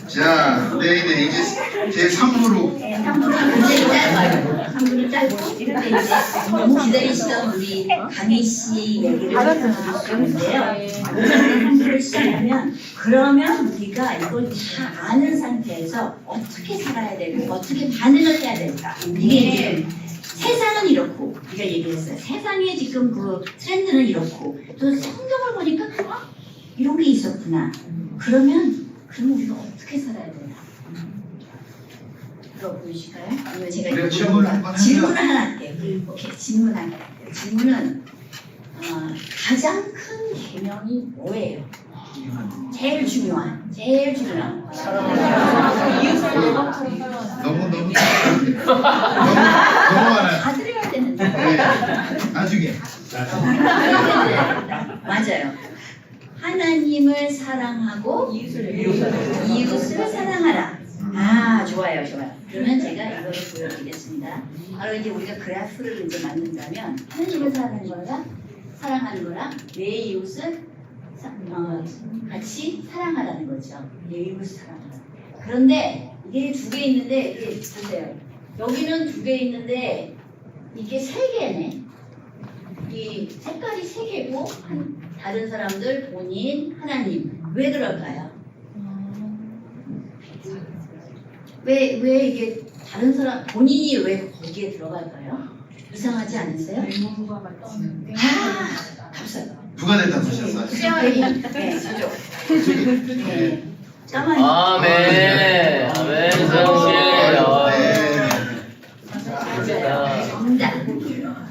자, 네, 이제 제 3부로. 3분을 짧고 이렇게 이제 너무 기다리시던 우리 강희 씨 얘기를 하는데요. 오늘 3부를 시작하면 그러면 우리가 이걸 다 아는 상태에서 어떻게 살아야 되고 어떻게 반응을 해야 될까? 이게 이제 세상은 이렇고 우리가 얘기했어요. 세상의 지금 그 트렌드는 이렇고 또 성경을 보니까 이런 게 있었구나. 그럼 우리가 어떻게 살아야 되나? 들어 보이실까요? 아니면 제가 우리가 이거 질문을 한번 하면- 질문 하나 할게요. 오케이, 질문 하나 할게요. 질문은 가장 큰 계명이 뭐예요? 제일 중요한. 너무 많아요. 다 드려야 되는데. 네. 나중에. 맞아요. 하나님을 사랑하고 이웃을 사랑하라. 아, 좋아요. 그러면 제가 이걸 보여드리겠습니다. 바로 이제 우리가 그래프를 이제 만든다면 하나님을 사랑하는 거랑 내 이웃을 같이 사랑하라는 거죠. 내 이웃을 사랑하라. 그런데 이게 두 개 있는데 이게 보세요. 여기는 두 개 있는데 이게 세 개네. 이 색깔이 세 개고 다른 사람들, 본인, 하나님. 왜 그럴까요? 왜 이게 다른 사람, 본인이 왜 거기에 들어갈까요? 이상하지 않으세요? 아, 감사합니다. 누가 된다고 하셨어요? 수영이, 네, 저죠. 네. 까만. 아멘. 아멘. 성실해요. 정답.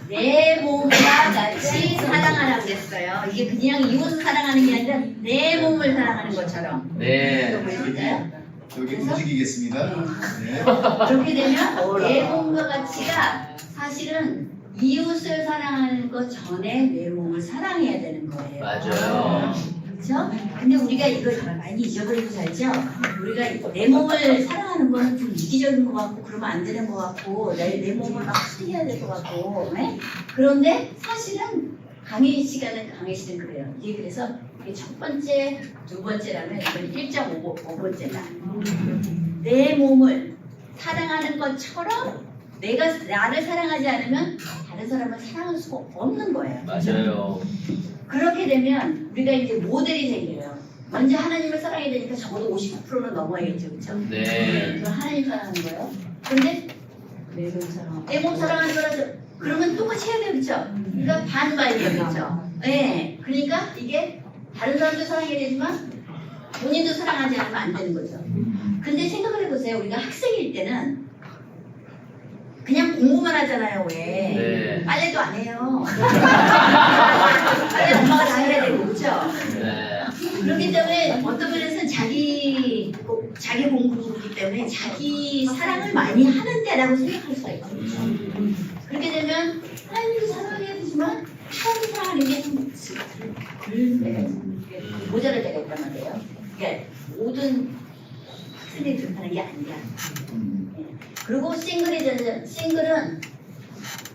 내 몸과 같이 사랑하라고 그랬어요. 이게 그냥 이웃을 사랑하는 게 아니라 내 몸을 사랑하는 것처럼. 네. 이거 보여드릴까요? 여기 움직이겠습니다. 네. 그렇게 되면 내 몸과 같이가 사실은 이웃을 사랑하는 것 전에 내 몸을 사랑해야 되는 거예요. 맞아요. 그렇죠? 근데 우리가 이걸 많이 잊어버리고 살죠? 우리가 내 몸을 사랑하는 거는 좀 이기적인 것 같고 그러면 안 되는 것 같고 내 몸을 막 사랑해야 될 것 같고 네? 그런데 사실은 강의 씨는 그래요. 이게 그래서 이게 첫 번째, 두 번째라면 이건 1.5번째다. 내 몸을 사랑하는 것처럼 내가 나를 사랑하지 않으면 다른 사람을 사랑할 수가 없는 거예요. 맞아요. 그렇게 되면 우리가 이제 모델이 생겨요. 먼저 하나님을 사랑해야 되니까 적어도 59%는 넘어야겠죠, 그렇죠? 네. 그럼 하나님 사랑하는 거예요. 그런데 내 몸 사랑하는 거라서 그러면 똑같이 해야 돼요, 그렇죠? 그러니까 반반이에요, 그렇죠? 네. 그러니까 이게 다른 사람도 사랑해야 되지만 본인도 사랑하지 않으면 안 되는 거죠. 근데 생각을 해보세요. 우리가 학생일 때는 그냥 공부만 하잖아요, 왜? 네. 빨래도 안 해요. 빨래 엄마가 다 해야 되고, 그렇죠? 네. 그렇기 때문에 어떤 면에서는 자기 공부도 그렇기 때문에 자기 사랑을 많이 하는데라고 생각할 수가 있죠. 그렇게 되면 하나님도 사랑해야 되지만 하나님 사랑하는 게 좀 모자랄 때가 있단 말이에요. 그러니까 모든 학생들이 그렇다는 게 아니라. 그리고 싱글은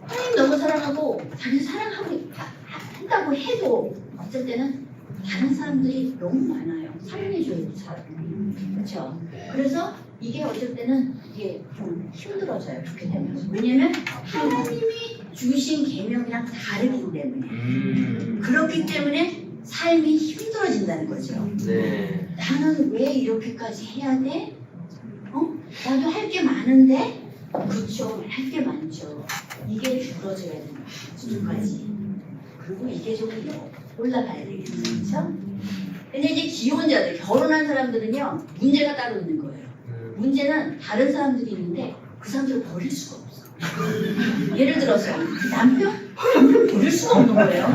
하나님 너무 사랑하고 자기 사랑하고 한다고 해도 어쩔 때는 다른 사람들이 너무 많아요. 사랑해줘요, 사람이. 그렇죠? 그래서 이게 어쩔 때는 이게 좀 힘들어져요. 그렇게 되면. 왜냐면 하나님이 주신 계명이랑 다르기 때문에. 그렇기 때문에 삶이 힘들어진다는 거죠. 네. 나는 왜 이렇게까지 해야 돼? 나도 할 게 많은데? 그렇죠. 할 게 많죠. 이게 줄어져야 되는 거죠. 수준까지. 그리고 이게 좀 올라가야 되겠죠. 그렇죠? 근데 이제 기혼자들, 결혼한 사람들은요, 문제가 따로 있는 거예요. 문제는 다른 사람들이 있는데 그 사람들을 버릴 수가 없어. 예를 들어서 남편 버릴 수가 없는 거예요.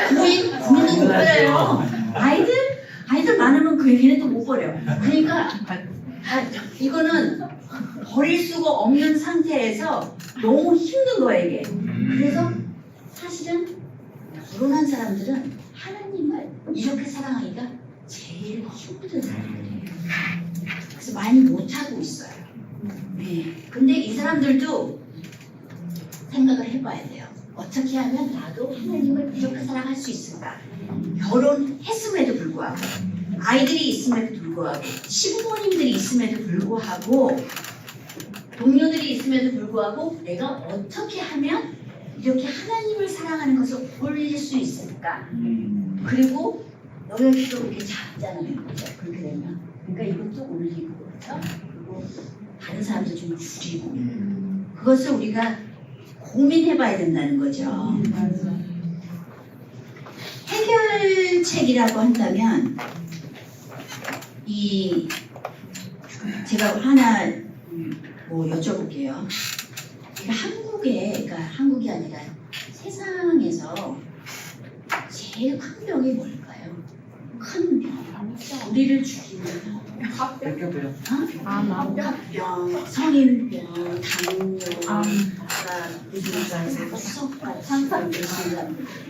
부인도 못 버려요. 아이들 많으면 걔네도 못 버려. 그러니까 이거는 버릴 수가 없는 상태에서 너무 힘든 거예요, 이게. 그래서 사실은 결혼한 사람들은 하나님을 이렇게 사랑하기가 제일 힘든 사람들이에요. 그래서 많이 못하고 있어요. 네. 근데 이 사람들도 생각을 해봐야 돼요. 어떻게 하면 나도 하나님을 이렇게 사랑할 수 있을까? 결혼했음에도 불구하고, 아이들이 있음에도 불구하고, 시부모님들이 있음에도 불구하고, 동료들이 있음에도 불구하고, 내가 어떻게 하면 이렇게 하나님을 사랑하는 것을 올릴 수 있을까? 그리고 여기도 이렇게 작잖아요. 그렇죠? 그렇게 되면. 그러니까 이것도 올리고, 그렇죠? 그리고 다른 사람도 좀 줄이고. 그것을 우리가 고민해봐야 된다는 거죠. 해결책이라고 한다면 제가 하나 뭐 여쭤볼게요. 그러니까 그러니까 한국이 아니라 세상에서 제일 큰 병이 뭘까요? 큰 병. 우리를 죽이는 병. 합병, 성인병, 당뇨, 수석 같은 병,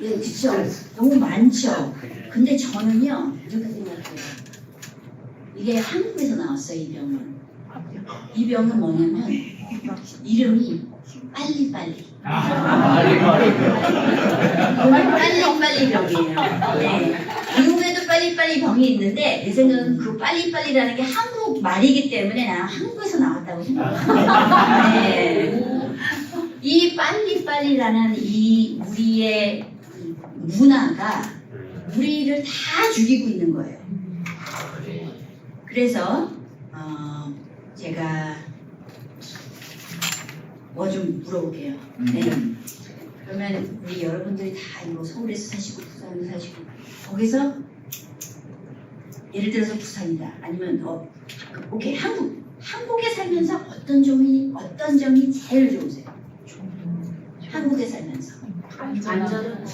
네, 그렇죠. 너무 많죠. 근데 저는요 이렇게 생각해요. 이게 한국에서 나왔어요. 이 병은. 이 병은 뭐냐면 이름이 빨리빨리. 빨리빨리 병이에요. 네. 미국에도 빨리빨리 병이 있는데 내 생각은 그 빨리빨리라는 게 한국 말이기 때문에 나는 한국에서 나왔다고 생각해요. 네. 이 빨리빨리라는 이 우리의 문화가 우리를 다 죽이고 있는 거예요. 그래서 제가 뭐 좀 물어볼게요. 네. 그러면 우리 여러분들이 다 뭐 서울에서 사시고 부산에서 사시고 거기서 예를 들어서 부산이다 아니면 오케이 한국에 살면서 어떤 점이 제일 좋으세요? 한국에 살면서 안전은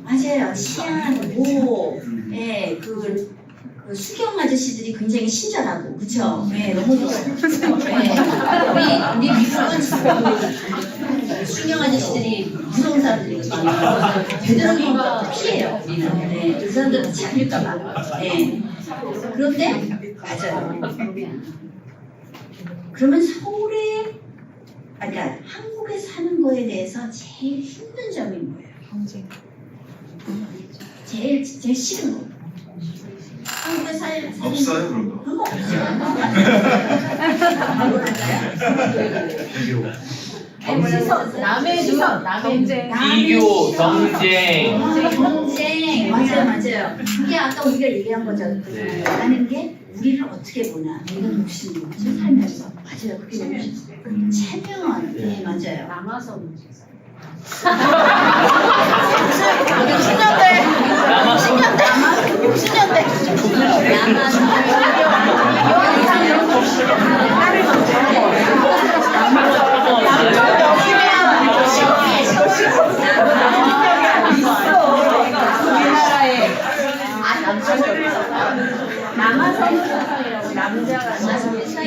맞아요. 치안, 뭐, 예, 그 수경 아저씨들이 굉장히 친절하고, 그쵸? 예, 너무 좋아요. 예, 우리 미국은 수경 아저씨들이 무서운 사람들이거든요. 되도록이면 피해요. 네, 그 사람들 잡힐까봐. 네. 그런데, 맞아요. 그러면 서울에, 그러니까 한국에 사는 거에 대해서 제일 힘든 점이 뭐예요? 제일 싫은 거. 한국에 사는 없어요 그런 거. 그런 거 없어요. 남의 시선, 남의 비교, 경쟁. 경쟁. 맞아요. 그게 아까 우리가 얘기한 거죠. 네. 하는 게 우리를 어떻게 보나. 우리가 욕심이 살면서. 맞아요. 그게 너무 체면. 네, 맞아요. 남아서 문제죠. 60년대.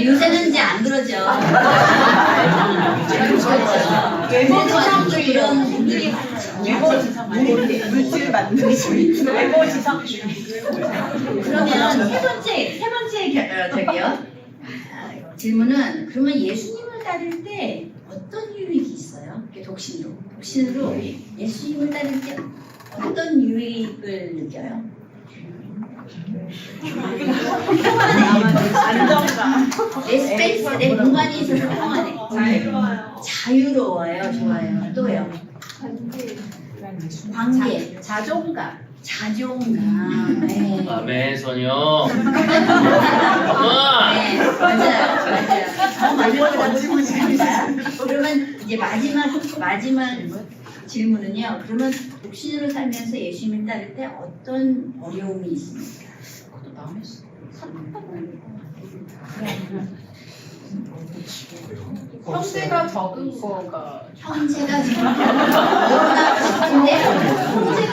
요새는 이제 안 그러죠. 외모지상주의 이런 분들이 많죠. 물질 만드는 외모지상주의. 그러면 세 번째 저기요. 질문은 그러면 예수님을 따를 때 어떤 유익이 있어요? 독신으로 예수님을 따를 때 어떤 유익을 느껴요? 안정감. 내 스페이스, 내 공간이 있어서 평안해. 자유로워요. 좋아요. 또요. 관계, 자존감. 네. 아멘 소녀. 네, 맞아요. 맞는 잘한다. 그러면 이제 마지막 질문은요. 그러면 독신으로 살면서 예수님을 따를 때 어떤 어려움이 있습니까? 형제가 적은 거가 형제가 어렵다 싶은데 형제가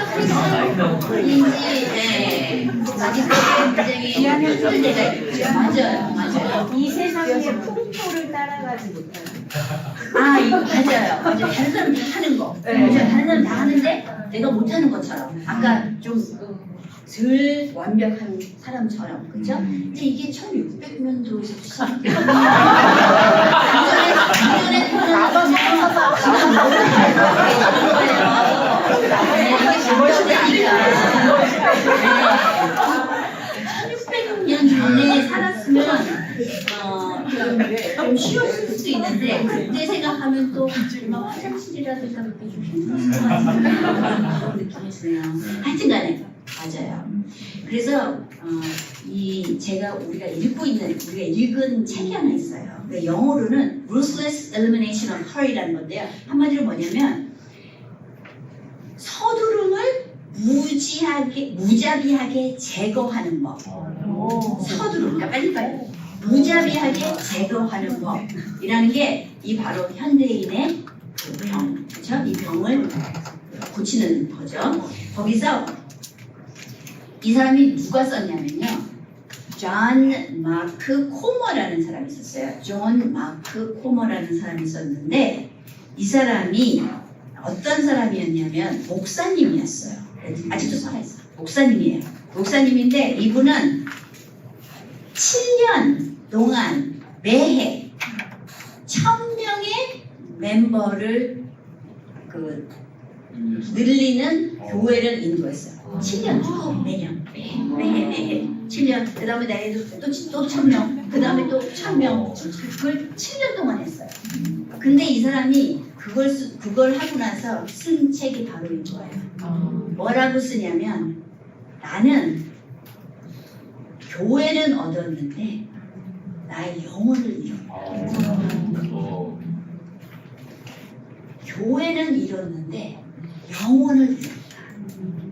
크리스천인지 아직까지 굉장히 힘들 때가 있죠. 맞아요. 이 세상의 풍토를 따라가지 못하는. 이거 맞아요. 다른 사람 다 하는 거. 다른 사람 다 하는데 내가 못하는 것처럼. 아까 좀 덜 완벽한 사람처럼, 그죠? 근데 이게 1600년도에서 시작된 거예요. 이게 1600년 전에 살았으면 좀 쉬웠을 수도 있는데 그때 생각하면 또 화장실이라든가 그게 좀 힘들었을 것 같은 그런 느낌이 드네요. 하여튼간에 맞아요. 그래서 우리가 읽은 책이 하나 있어요. 영어로는 Ruthless Elimination of Hurry라는 건데요. 한마디로 서두름을 무자비하게 제거하는 법. 서두름, 그러니까 빨리빨리. 무자비하게 제거하는 법이라는 게 이 바로 현대인의 그 병, 그렇죠? 이 병을 고치는 거죠. 거기서 이 사람이 누가 썼냐면요. 존 마크 코머라는 사람이 있었어요. 존 마크 코머라는 사람이 있었는데 이 사람이 어떤 사람이었냐면 목사님이었어요. 아직도 살아있어요. 목사님이에요. 목사님인데 이분은 7년 동안 매해 1000명의 멤버를 그 늘리는 교회를 인도했어요. 7년 쭉 매년 매해 7년 그 다음에 내해도 또 1000명 그 다음에 또 1000명 그걸 7년 동안 했어요. 근데 이 사람이 그걸 하고 나서 쓴 책이 바로 이거예요. 뭐라고 쓰냐면 나는 교회는 얻었는데 나의 영혼을 잃었다. 교회는 잃었는데 영혼을 잃었다.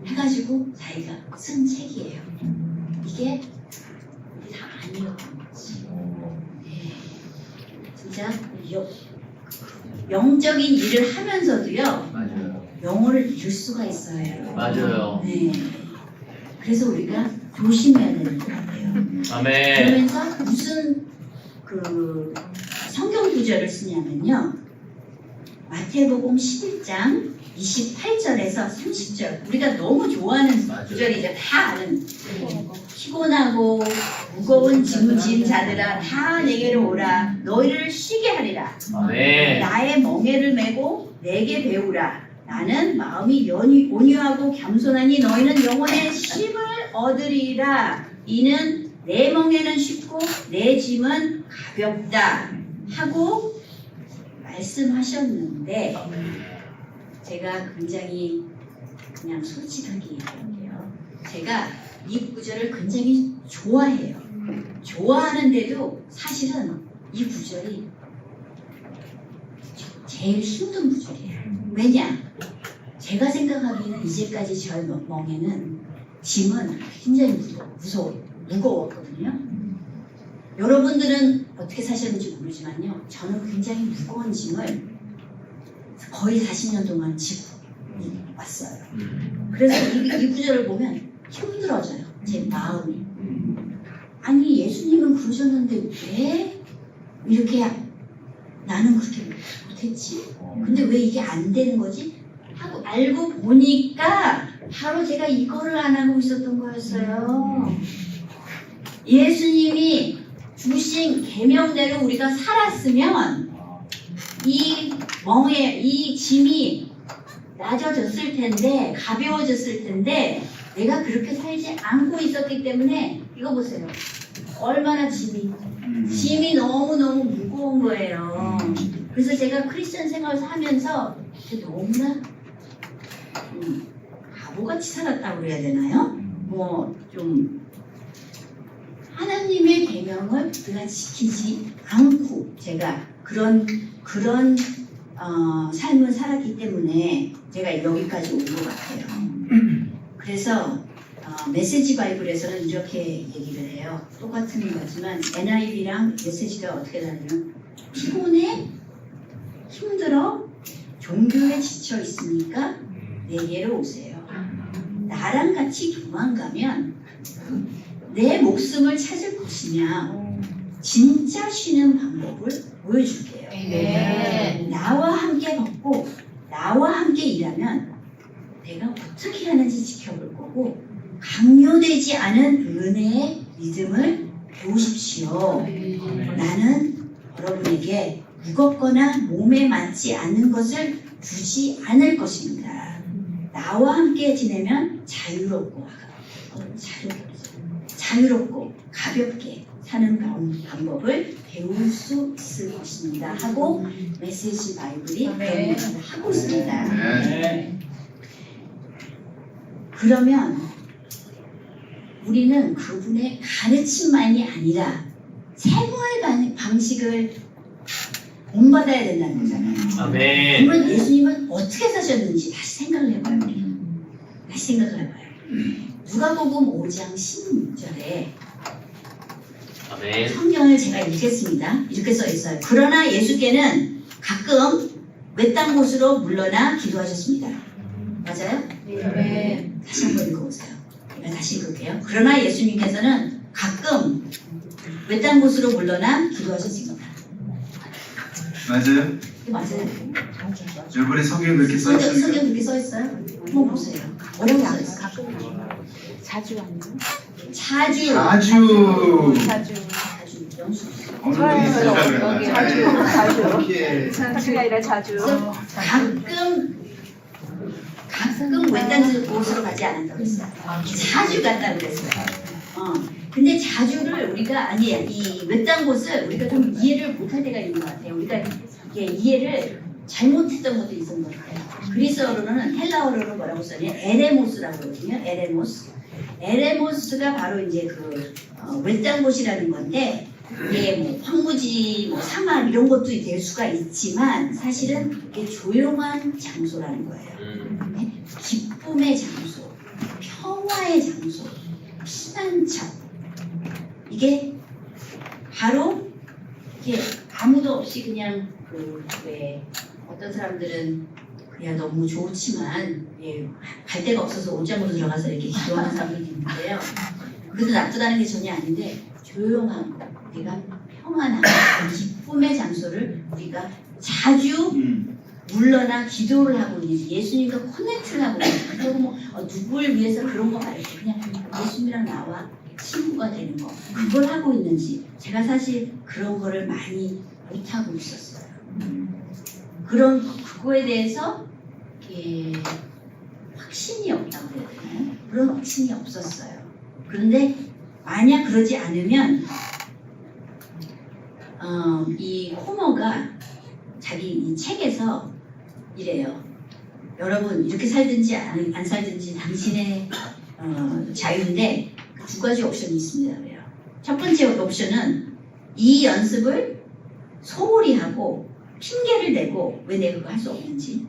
해가지고 자기가 쓴 책이에요. 이게 우리 다 아니었던 거지. 네. 진짜 영적인 일을 하면서도요. 맞아요. 영혼을 잃을 수가 있어요. 맞아요. 네. 그래서 우리가 조심해야 되는 것 같아요. 아멘. 그러면서 무슨 그 성경 구절을 쓰냐면요. 마태복음 11장 28절에서 30절. 우리가 너무 좋아하는 맞아요. 구절이죠. 다 아는. 피곤하고 무거운 짐 진 자들아 다 내게로 오라. 너희를 쉬게 하리라. 아멘. 나의 멍에를 메고 내게 배우라. 나는 마음이 온유하고 겸손하니 너희는 영혼의 쉼을 얻으리라. 이는 내 멍에는 쉽고 내 짐은 가볍다 하고 말씀하셨는데 제가 굉장히 그냥 솔직하게 얘기할게요. 제가 이 구절을 굉장히 좋아해요. 좋아하는데도 사실은 이 구절이 제일 힘든 구절이에요. 왜냐? 제가 생각하기에는 이제까지 저의 멍에는 짐은 굉장히 무거웠거든요. 여러분들은 어떻게 사셨는지 모르지만요. 저는 굉장히 무거운 짐을 거의 40년 동안 지고 왔어요. 그래서 이 구절을 보면 힘들어져요. 제 마음이. 아니 예수님은 그러셨는데 왜 이렇게 나는 그렇게 못했지? 근데 왜 이게 안 되는 거지? 하고 알고 보니까 바로 제가 이거를 안 하고 있었던 거였어요. 예수님이 주신 계명대로 우리가 살았으면 이 멍에 이 짐이 낮아졌을 텐데 가벼워졌을 텐데 내가 그렇게 살지 않고 있었기 때문에 이거 보세요. 얼마나 짐이 너무너무 무거운 거예요. 그래서 제가 크리스천 생활을 하면서 너무나 바보같이 살았다고 그래야 되나요? 뭐 좀 하나님의 계명을 우리가 지키지 않고 제가 그런 삶을 살았기 때문에 제가 여기까지 온 것 같아요. 그래서 메시지 바이블에서는 이렇게 얘기를 해요. 똑같은 거지만 NIV랑 메시지가 어떻게 다르냐면 피곤해? 힘들어? 종교에 지쳐 있으니까 내게로 오세요. 나랑 같이 도망가면 내 목숨을 찾을 것이냐 진짜 쉬는 방법을 보여줄게요. 나와 함께 걷고 나와 함께 일하면 내가 어떻게 하는지 지켜볼 거고 강요되지 않은 은혜의 믿음을 배우십시오. 나는 여러분에게 무겁거나 몸에 맞지 않는 것을 주지 않을 것입니다. 나와 함께 지내면 자유롭고 가볍게 사는 방법을 배울 수 있을 것입니다. 하고 메시지 바이블이 그런 것을 하고 있습니다. 그러면 우리는 그분의 가르침만이 아니라 생활 방식을 본받아야 된다는 거잖아요. 아멘. 그러면 예수님은 어떻게 사셨는지 다시 생각을 해봐요. 다시 생각을 해봐요. 누가복음 5장 16절에 아멘. 성경을 제가 읽겠습니다. 이렇게 써 있어요. 그러나 예수께는 가끔 외딴 곳으로 물러나 기도하셨습니다. 맞아요? 네. 다시 한번 읽어보세요. 제가 다시 읽을게요. 그러나 예수님께서는 가끔 외딴 곳으로 물러나 기도하셨습니다. 맞아요? 이게 맞아요? 여러분의 성경에 그렇게 써 있습니까? 성경 그렇게 써 있어요? 한번 보세요. 뭐라고 써 있어요? 자주 아니에요? 자주. 자주. 자주. 자주. 영수. 어느 분이 있으려고 여기 그러나? 자주. 이렇게 자주가 아니라 자주. 가끔 외딴 곳으로 가지 않았다고 했어요. 자주 갔다고 그랬어요. 근데 자주를 우리가 아니 이 외딴 곳을 우리가 좀 이해를 못할 때가 있는 것 같아요. 우리가 이게 이해를 잘못했던 것도 있었던 것 같아요. 그리스어로는 헬라어로는 뭐라고 써냐? 에레모스라고 그러거든요. 에레모스. 에레모스가 바로 이제 그 외딴 곳이라는 건데 이게 뭐 황무지, 뭐 사막 이런 것도 될 수가 있지만 사실은 이게 조용한 장소라는 거예요. 네? 기쁨의 장소, 평화의 장소, 피난처. 이게 바로 이게 아무도 없이 그냥 그 왜 어떤 사람들은 그냥 너무 좋지만 갈 데가 없어서 옷장으로 들어가서 이렇게 기도하는 사람들도 있는데요. 그래도 나쁘다는 게 전혀 아닌데 조용한 거, 우리가 평안한 기쁨의 장소를 우리가 자주 물러나 기도를 하고 있는지 예수님과 커넥트를 하고 있는지 그리고 뭐 누구를 위해서 그런 거 말고 그냥 예수님이랑 나와 친구가 되는 거 그걸 하고 있는지 제가 사실 그런 거를 많이 못하고 있었어요. 그거에 대해서 확신이 없다고 해야 되나요? 그런 확신이 없었어요. 그런데 만약 그러지 않으면 이 호머가 자기 이 책에서 이래요. 여러분 이렇게 살든지 안 살든지 당신의 자유인데 두 가지 옵션이 있습니다. 그래요. 첫 번째 옵션은 이 연습을 소홀히 하고 핑계를 대고 왜 내가 그거 할 수 없는지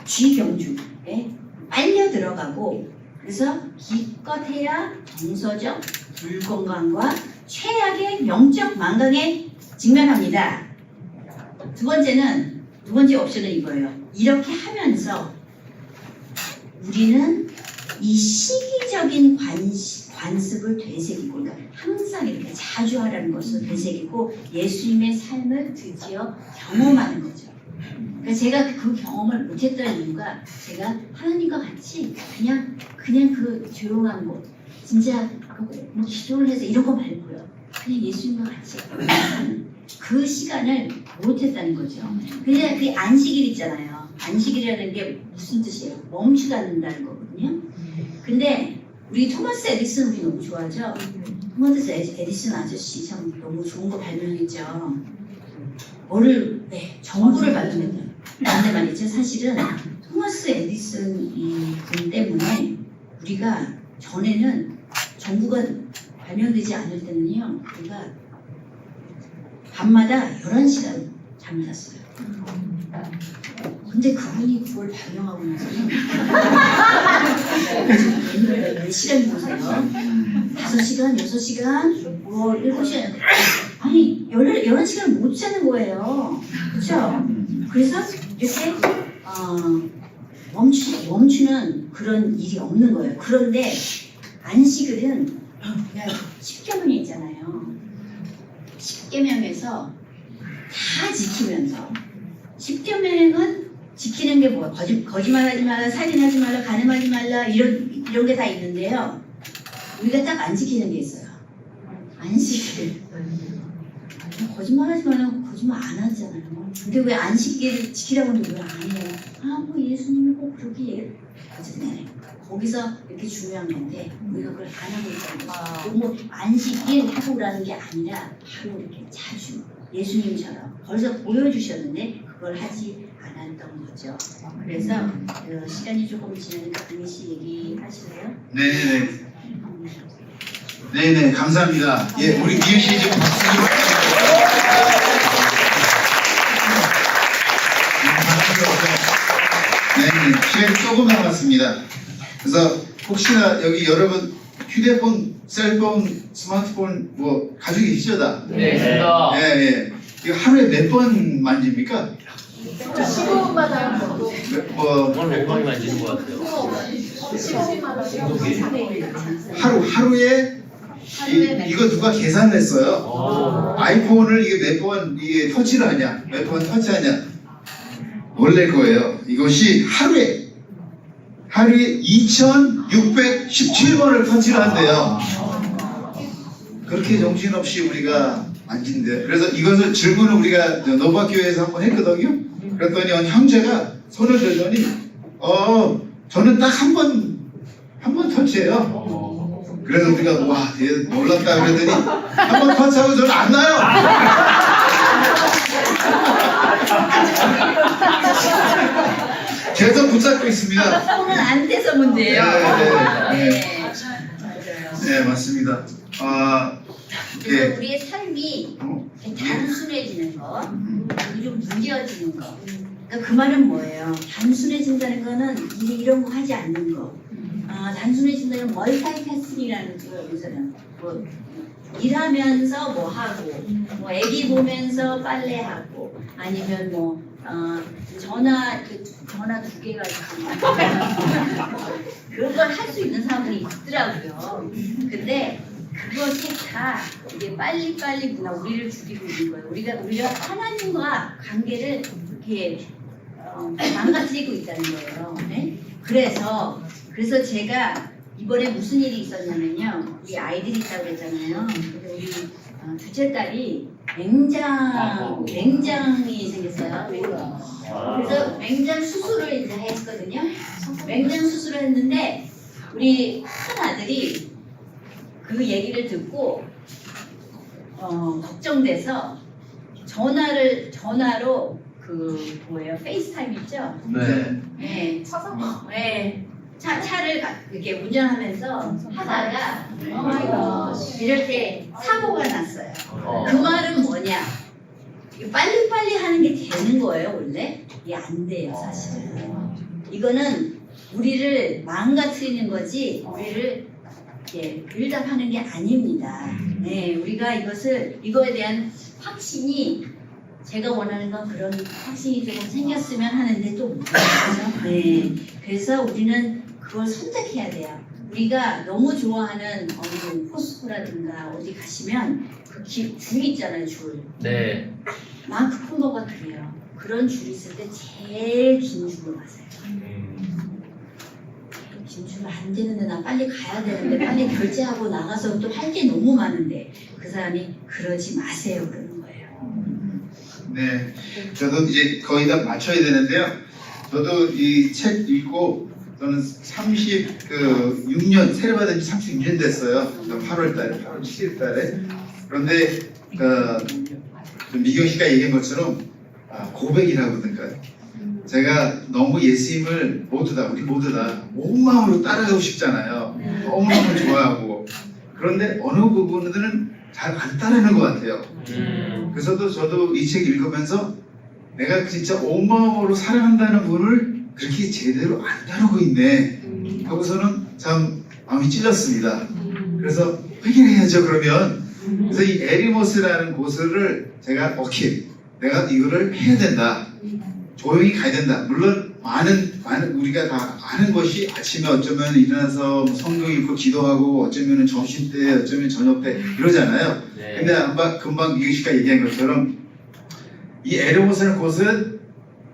쥐경주에 빨려 들어가고 그래서 기껏해야 정서적 불건강과 최악의 영적 망각에 직면합니다. 두 번째 옵션은 이거예요. 이렇게 하면서 우리는 이 시기적인 관습을 되새기고 그러니까 항상 이렇게 자주 하라는 것을 되새기고 예수님의 삶을 드디어 경험하는 거죠. 그러니까 제가 그 경험을 못했던 이유가 제가 하나님과 같이 그냥 그 조용한 곳 진짜 뭐 기도를 해서 이런 거 말고요. 그냥 예수님과 같이 하는 그 시간을 못했다는 거죠. 그냥 그 안식일 있잖아요. 안식일이라는 게 무슨 뜻이에요? 멈추다는 거거든요. 근데 우리 토마스 에디슨 우리 너무 좋아하죠? 토마스 에디슨 아저씨 참 너무 좋은 거 발명했죠. 정보를 발명했다. 그런데 말이죠. 사실은 토마스 에디슨 이 분 때문에 우리가 전에는 정부가 발명되지 않을 때는요. 우리가 밤마다 11시간 잠을 잤어요. 근데 그분이 그걸 발명하고 나서는 몇 시간 보세요? 5시간, 6시간, 뭐 7시간 아니 11시간 못 자는 거예요. 그렇죠? 그래서 이렇게 멈추는 그런 일이 없는 거예요. 그런데 안식일은 그냥 10계명이 있잖아요. 10계명에서 다 지키면서 10계명은 지키는 게 뭐야? 거짓말하지 말라, 살인하지 말라, 간음하지 말라 이런 게 다 있는데요. 우리가 딱 안 지키는 게 있어요. 안식일. 거짓말하지 말라고 거짓말 안 하잖아요. 근데 왜 안식일 지키라고 하는데 왜 안 해요? 뭐 예수님이 꼭 그렇게 얘기해. 어쨌든 거기서 이렇게 중요한 건데 우리가 그걸 안 하고 있다는 거죠. 뭐 안식일 하고 오라는 게 아니라 바로 이렇게 자주 예수님처럼 벌써 보여주셨는데 그걸 하지 않았던 거죠. 그래서 시간이 조금 지나니까 강희 씨 얘기하실래요? 네네 감사합니다. 예, 우리 미유 씨 좀 박수 좀 네, 시간이 조금 남았습니다. 그래서 혹시나 여기 여러분 휴대폰 셀폰, 스마트폰 뭐 가지고 계시죠 다? 네, 있습니다. 예. 이거 하루에 몇 번 만집니까? 15분마다 하는 것도 뭐 오늘 엉덩이 만지는 것 같아요. 15분마다 하루에 이거 누가 계산했어요? 오. 아이폰을 이게 몇 번 이게 터치를 하냐, 몇 번 터치하냐. 원래 거예요. 이것이 하루에 2,617번을 터치를 한대요. 그렇게 정신없이 우리가 만진대요. 그래서 이것을 질문을 우리가 노바교회에서 한번 했거든요. 그랬더니 어느 형제가 손을 들더니 저는 딱 한 번 터치해요. 그래서 우리가 와 얘 놀랐다 그랬더니 한 번 터치하고 저는 안 나요. 계속 붙잡고 있습니다. 손은 안 돼서 문제예요. 네. 네. 맞아요. 네 맞습니다. 그래서 예. 우리의 삶이 이렇게 단순해지는 거, 그리고 좀 무뎌지는 거. 그러니까 그 말은 뭐예요? 단순해진다는 거는 이런 거 하지 않는 거. 단순해진다는 멀티태스킹이라는 거 요새는 뭐 일하면서 뭐 하고, 뭐 애기 보면서 빨래하고, 아니면 뭐 전화 두 개가 있고 그런 걸 할 수 있는 사람들이 있더라고요. 근데 그것이 다 이게 빨리빨리 문화 우리를 죽이고 있는 거예요. 우리가 하나님과 관계를 이렇게 망가뜨리고 있다는 거예요. 네? 그래서 제가 이번에 무슨 일이 있었냐면요. 우리 아이들이 있다고 그랬잖아요. 근데 우리 둘째 딸이 맹장이 생겼어요. 그래서 맹장 수술을 이제 했거든요. 맹장 수술을 했는데 우리 큰 아들이 그 얘기를 듣고 걱정돼서 전화로 그 뭐예요? 페이스타임 있죠? 네. 네. 네. 차를 이렇게 운전하면서 하다가 이럴 때 사고가 났어요. 그 말은 뭐냐? 빨리빨리 하는 게 되는 거예요, 원래? 이게 안 돼요, 사실은. 이거는 우리를 망가뜨리는 거지, 우리를 빌드업하는 게 아닙니다. 네, 우리가 이거에 대한 확신이 제가 원하는 건 그런 확신이 조금 생겼으면 하는데 또 못하죠. 네, 그래서 우리는 그걸 선택해야 돼요. 우리가 너무 좋아하는 어느 포스코라든가 어디 가시면 그 줄 있잖아요, 줄. 네. 마크코너가 그래요. 그런 줄 있을 때 제일 긴 줄로 가세요. 긴 줄로 안 되는데 나 빨리 가야 되는데 빨리 결제하고 나가서 또 할 게 너무 많은데 그 사람이 그러지 마세요 그러는 거예요. 네. 저도 이제 거의 다 맞춰야 되는데요. 저도 이 책 읽고 저는 36년, 세례받은 지 36년 됐어요. 8월 7일 달에. 그런데, 미경 씨가 얘기한 것처럼, 고백이라고 하든가. 제가 너무 예수님을 우리 모두 다 온 마음으로 따라가고 싶잖아요. 너무너무 좋아하고. 그런데 어느 부분들은 잘 안 따르는 것 같아요. 그래서 저도 이 책 읽으면서 내가 진짜 온 마음으로 사랑한다는 분을 그렇게 제대로 안 다루고 있네 하고서는 참 마음이 찔렸습니다. 그래서 해결해야죠 그러면. 그래서 이 에리모스라는 곳을 제가 내가 이거를 해야 된다. 조용히 가야 된다. 물론 많은 우리가 다 아는 것이 아침에 어쩌면 일어나서 성경 읽고 기도하고 어쩌면 점심때 어쩌면 저녁때 이러잖아요. 네. 근데 금방 미경 씨가 얘기한 것처럼 이 에리모스라는 곳은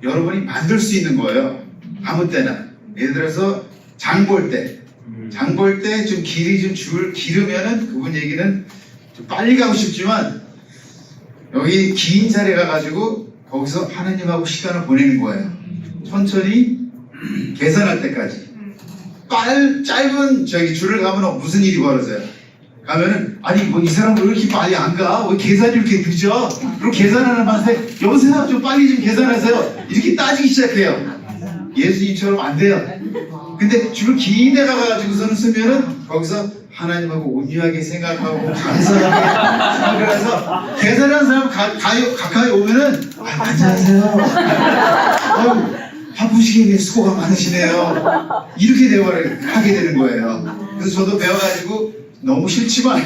여러분이 만들 수 있는 거예요. 아무 때나. 예를 들어서 장 볼 때 좀 길이 좀 기르면은 그분 얘기는 좀 빨리 가고 싶지만 여기 긴 자리에 가가지고 거기서 하나님하고 시간을 보내는 거예요. 천천히 계산할 때까지. 짧은 줄을 가면 무슨 일이 벌어져요? 가면은 아니 뭐 이 사람 왜 이렇게 빨리 안 가? 왜 계산이 이렇게 늦어? 그리고 계산하는 맛에 여보세요 좀 빨리 좀 계산하세요. 이렇게 따지기 시작해요. 예수님처럼 안 돼요. 근데 줄을 긴 데 가가지고서는 쓰면은 거기서 하나님하고 온유하게 생각하고 감사하게 생각을 해서 계산하는 사람 가까이 오면은 안녕하세요. 바쁘시게 수고가 많으시네요. 이렇게 대화를 하게 되는 거예요. 그래서 저도 배워가지고 너무 싫지만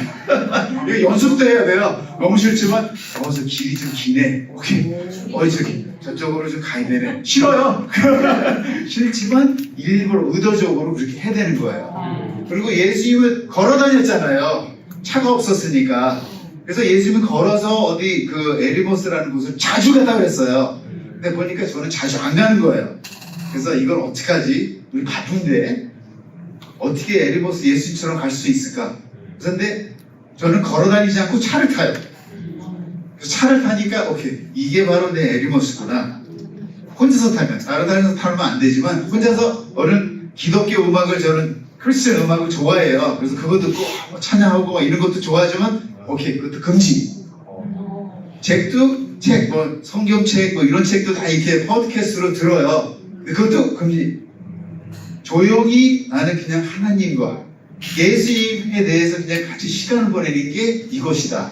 이거 연습도 해야 돼요. 너무 싫지만 저 길이 좀 기네. 오케이. 저쪽으로 좀 가야 되네. 싫어요. 싫지만 일부러 의도적으로 그렇게 해야 되는 거예요. 그리고 예수님은 걸어 다녔잖아요. 차가 없었으니까. 그래서 예수님은 걸어서 어디 그 에리모스라는 곳을 자주 가다 그랬어요. 근데 보니까 저는 자주 안 가는 거예요. 그래서 이걸 어떡하지? 우리 바쁜데 어떻게 에리모스 예수님처럼 갈 수 있을까? 그런데 저는 걸어 다니지 않고 차를 타요. 차를 타니까 오케이, 이게 바로 내 에리모스구나. 혼자서 타면, 다른 데서 타면 안 되지만 혼자서 어느 기독교 음악을, 저는 크리스천 음악을 좋아해요. 그래서 그거 듣고 찬양하고 막 이런 것도 좋아하지만 오케이, 그것도 금지. 책, 뭐 성경책 뭐 이런 책도 다 이렇게 팟캐스트로 들어요. 근데 그것도 금지. 조용히 나는 그냥 하나님과 예수님에 대해서 그냥 같이 시간을 보내는 게 이것이다.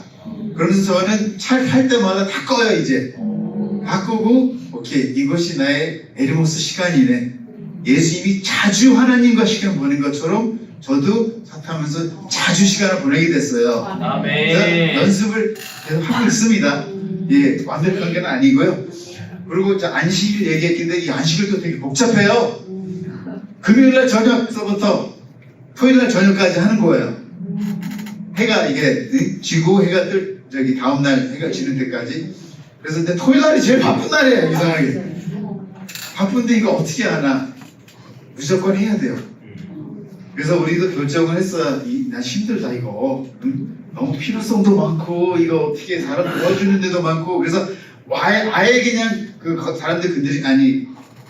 그러면서 저는 차를 탈 때마다 다 꺼요. 이제 다 끄고 오케이, 이것이 나의 에리모스 시간이네. 예수님이 자주 하나님과 시간 보낸 것처럼 저도 차 타면서 자주 시간을 보내게 됐어요. 아멘. 연습을 계속 하고 있습니다. 예, 완벽한 건 아니고요. 그리고 안식일 얘기했는데 이 안식일도 되게 복잡해요. 금요일날 저녁서부터 토요일날 저녁까지 하는 거예요. 해가 이게 지고 해가 다음날 해가 지는 때까지. 그래서 근데 토요일날이 제일 바쁜 날이에요. 이상하게 바쁜데 이거 어떻게 하나, 무조건 해야 돼요. 그래서 우리도 결정을 했어요. 나 힘들다 이거. 너무 필요성도 많고 이거 어떻게 사람 도와주는 데도 많고. 그래서 아예 그냥 그 사람들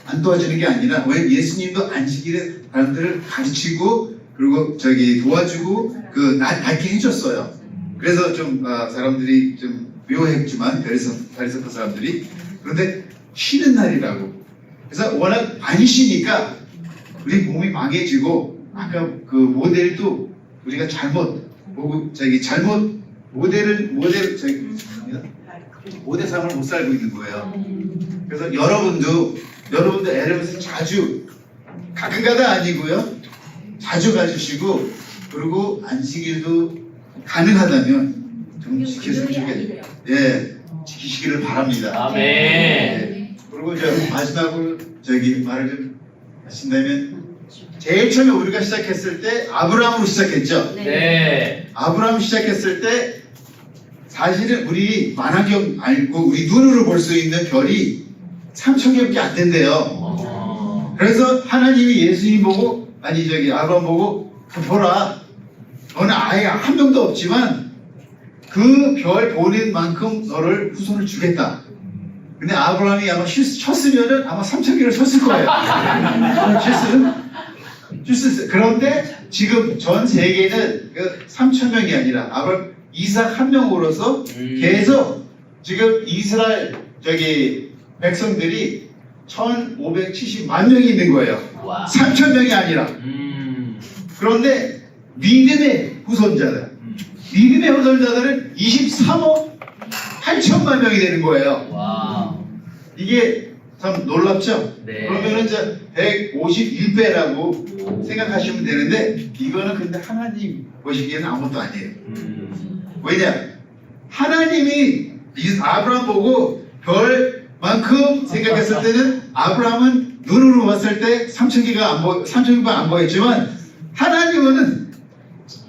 안 도와주는 게 아니라, 왜 예수님도 안식일에 사람들을 가르치고 그리고 도와주고 낫게 해줬어요. 그래서 좀 사람들이 좀 묘했지만 베리스타 사람들이, 그런데 쉬는 날이라고. 그래서 워낙 많이 쉬니까 우리 몸이 망해지고, 아까 그 모델도 우리가 잘못 보고 모델상을 못 살고 있는 거예요. 그래서 여러분도 에르메스 자주, 가끔가다 아니고요, 자주 가주시고, 그리고 안식일도 가능하다면 좀 지키시기를 바랍니다. 아멘. 네. 그리고 마지막으로 말을 좀 하신다면, 제일 처음에 우리가 시작했을 때 아브라함으로 시작했죠. 네. 아브라함 시작했을 때 사실은 우리 만화경 알고 우리 눈으로 볼 수 있는 별이 3,000개밖에 안 된대요. 그래서 하나님이 예수님 보고, 아브라함 보고, 보라, 너는 아예 한 명도 없지만 그 별 보는 만큼 너를 후손을 주겠다. 근데 아브라함이 아마 쳤으면은 아마 3,000개를 쳤을 거예요. 그런데 지금 전 세계는 3,000명이 아니라 아브라함, 이삭 한 명으로서 계속 지금 이스라엘 백성들이 1,570만 명이 있는 거예요. 와. 3,000명이 아니라. 그런데 믿음의 후손자들은 23억 8천만 명이 되는 거예요. 와. 이게 참 놀랍죠? 네. 그러면은 151배라고 생각하시면 되는데, 이거는 근데 하나님 보시기에는 아무것도 아니에요. 왜냐? 하나님이 아브라함 보고 별만큼 생각했을 때는, 아브라함은 눈으로 봤을 때 3,000개가 안 보였지만, 하나님은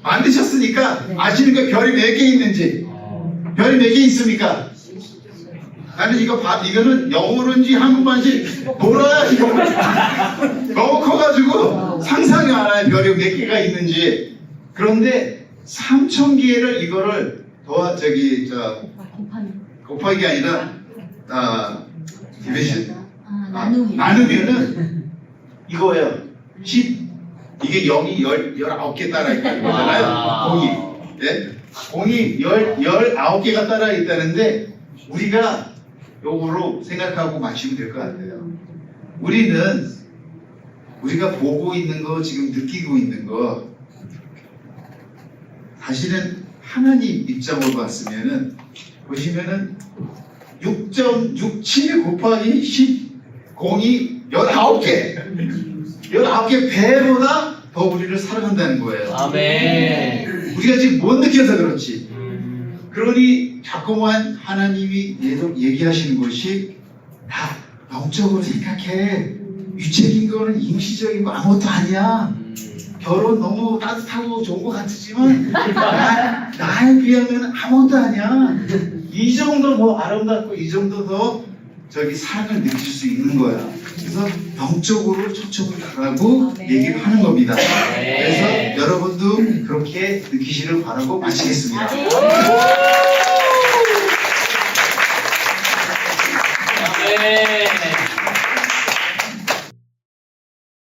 만드셨으니까 아시는 거, 별이 몇 개 있는지. 별이 몇 개 있습니까? 나는 이거는 영어로인지 한국말인지 몰라요. 이거 너무 커가지고 상상이 안 와요. 별이 몇 개가 있는지. 그런데 3,000개를 이거를 곱하기가 아니라 디비전 나누면은 이거예요. 10. 이게 0이 19개 따라 있다는 거잖아요. 공이 19개가 따라 있다는데, 우리가 요거로 생각하고 마시면 될 것 같아요. 우리가 보고 있는 거, 지금 느끼고 있는 거, 사실은 하나님 입장으로 봤으면은, 보시면은 6.67 곱하기 10 공이 19개 배보다 더 우리를 사랑한다는 거예요. 아멘. 우리가 지금 못 느껴서 그렇지. 그러니 자꾸만 하나님이 얘기하시는 것이 다 영적으로 생각해. 유체적인 거는 임시적인 거 아무것도 아니야. 결혼 너무 따뜻하고 좋은 것 같지만 나에 비하면 아무것도 아니야. 이 정도 더 아름답고 이 정도 더 사랑을 느낄 수 있는 거야. 그래서 영적으로 초점을 가라고 얘기를 하는 겁니다. 그래서 여러분도 그렇게 느끼시를 바라고 마치겠습니다.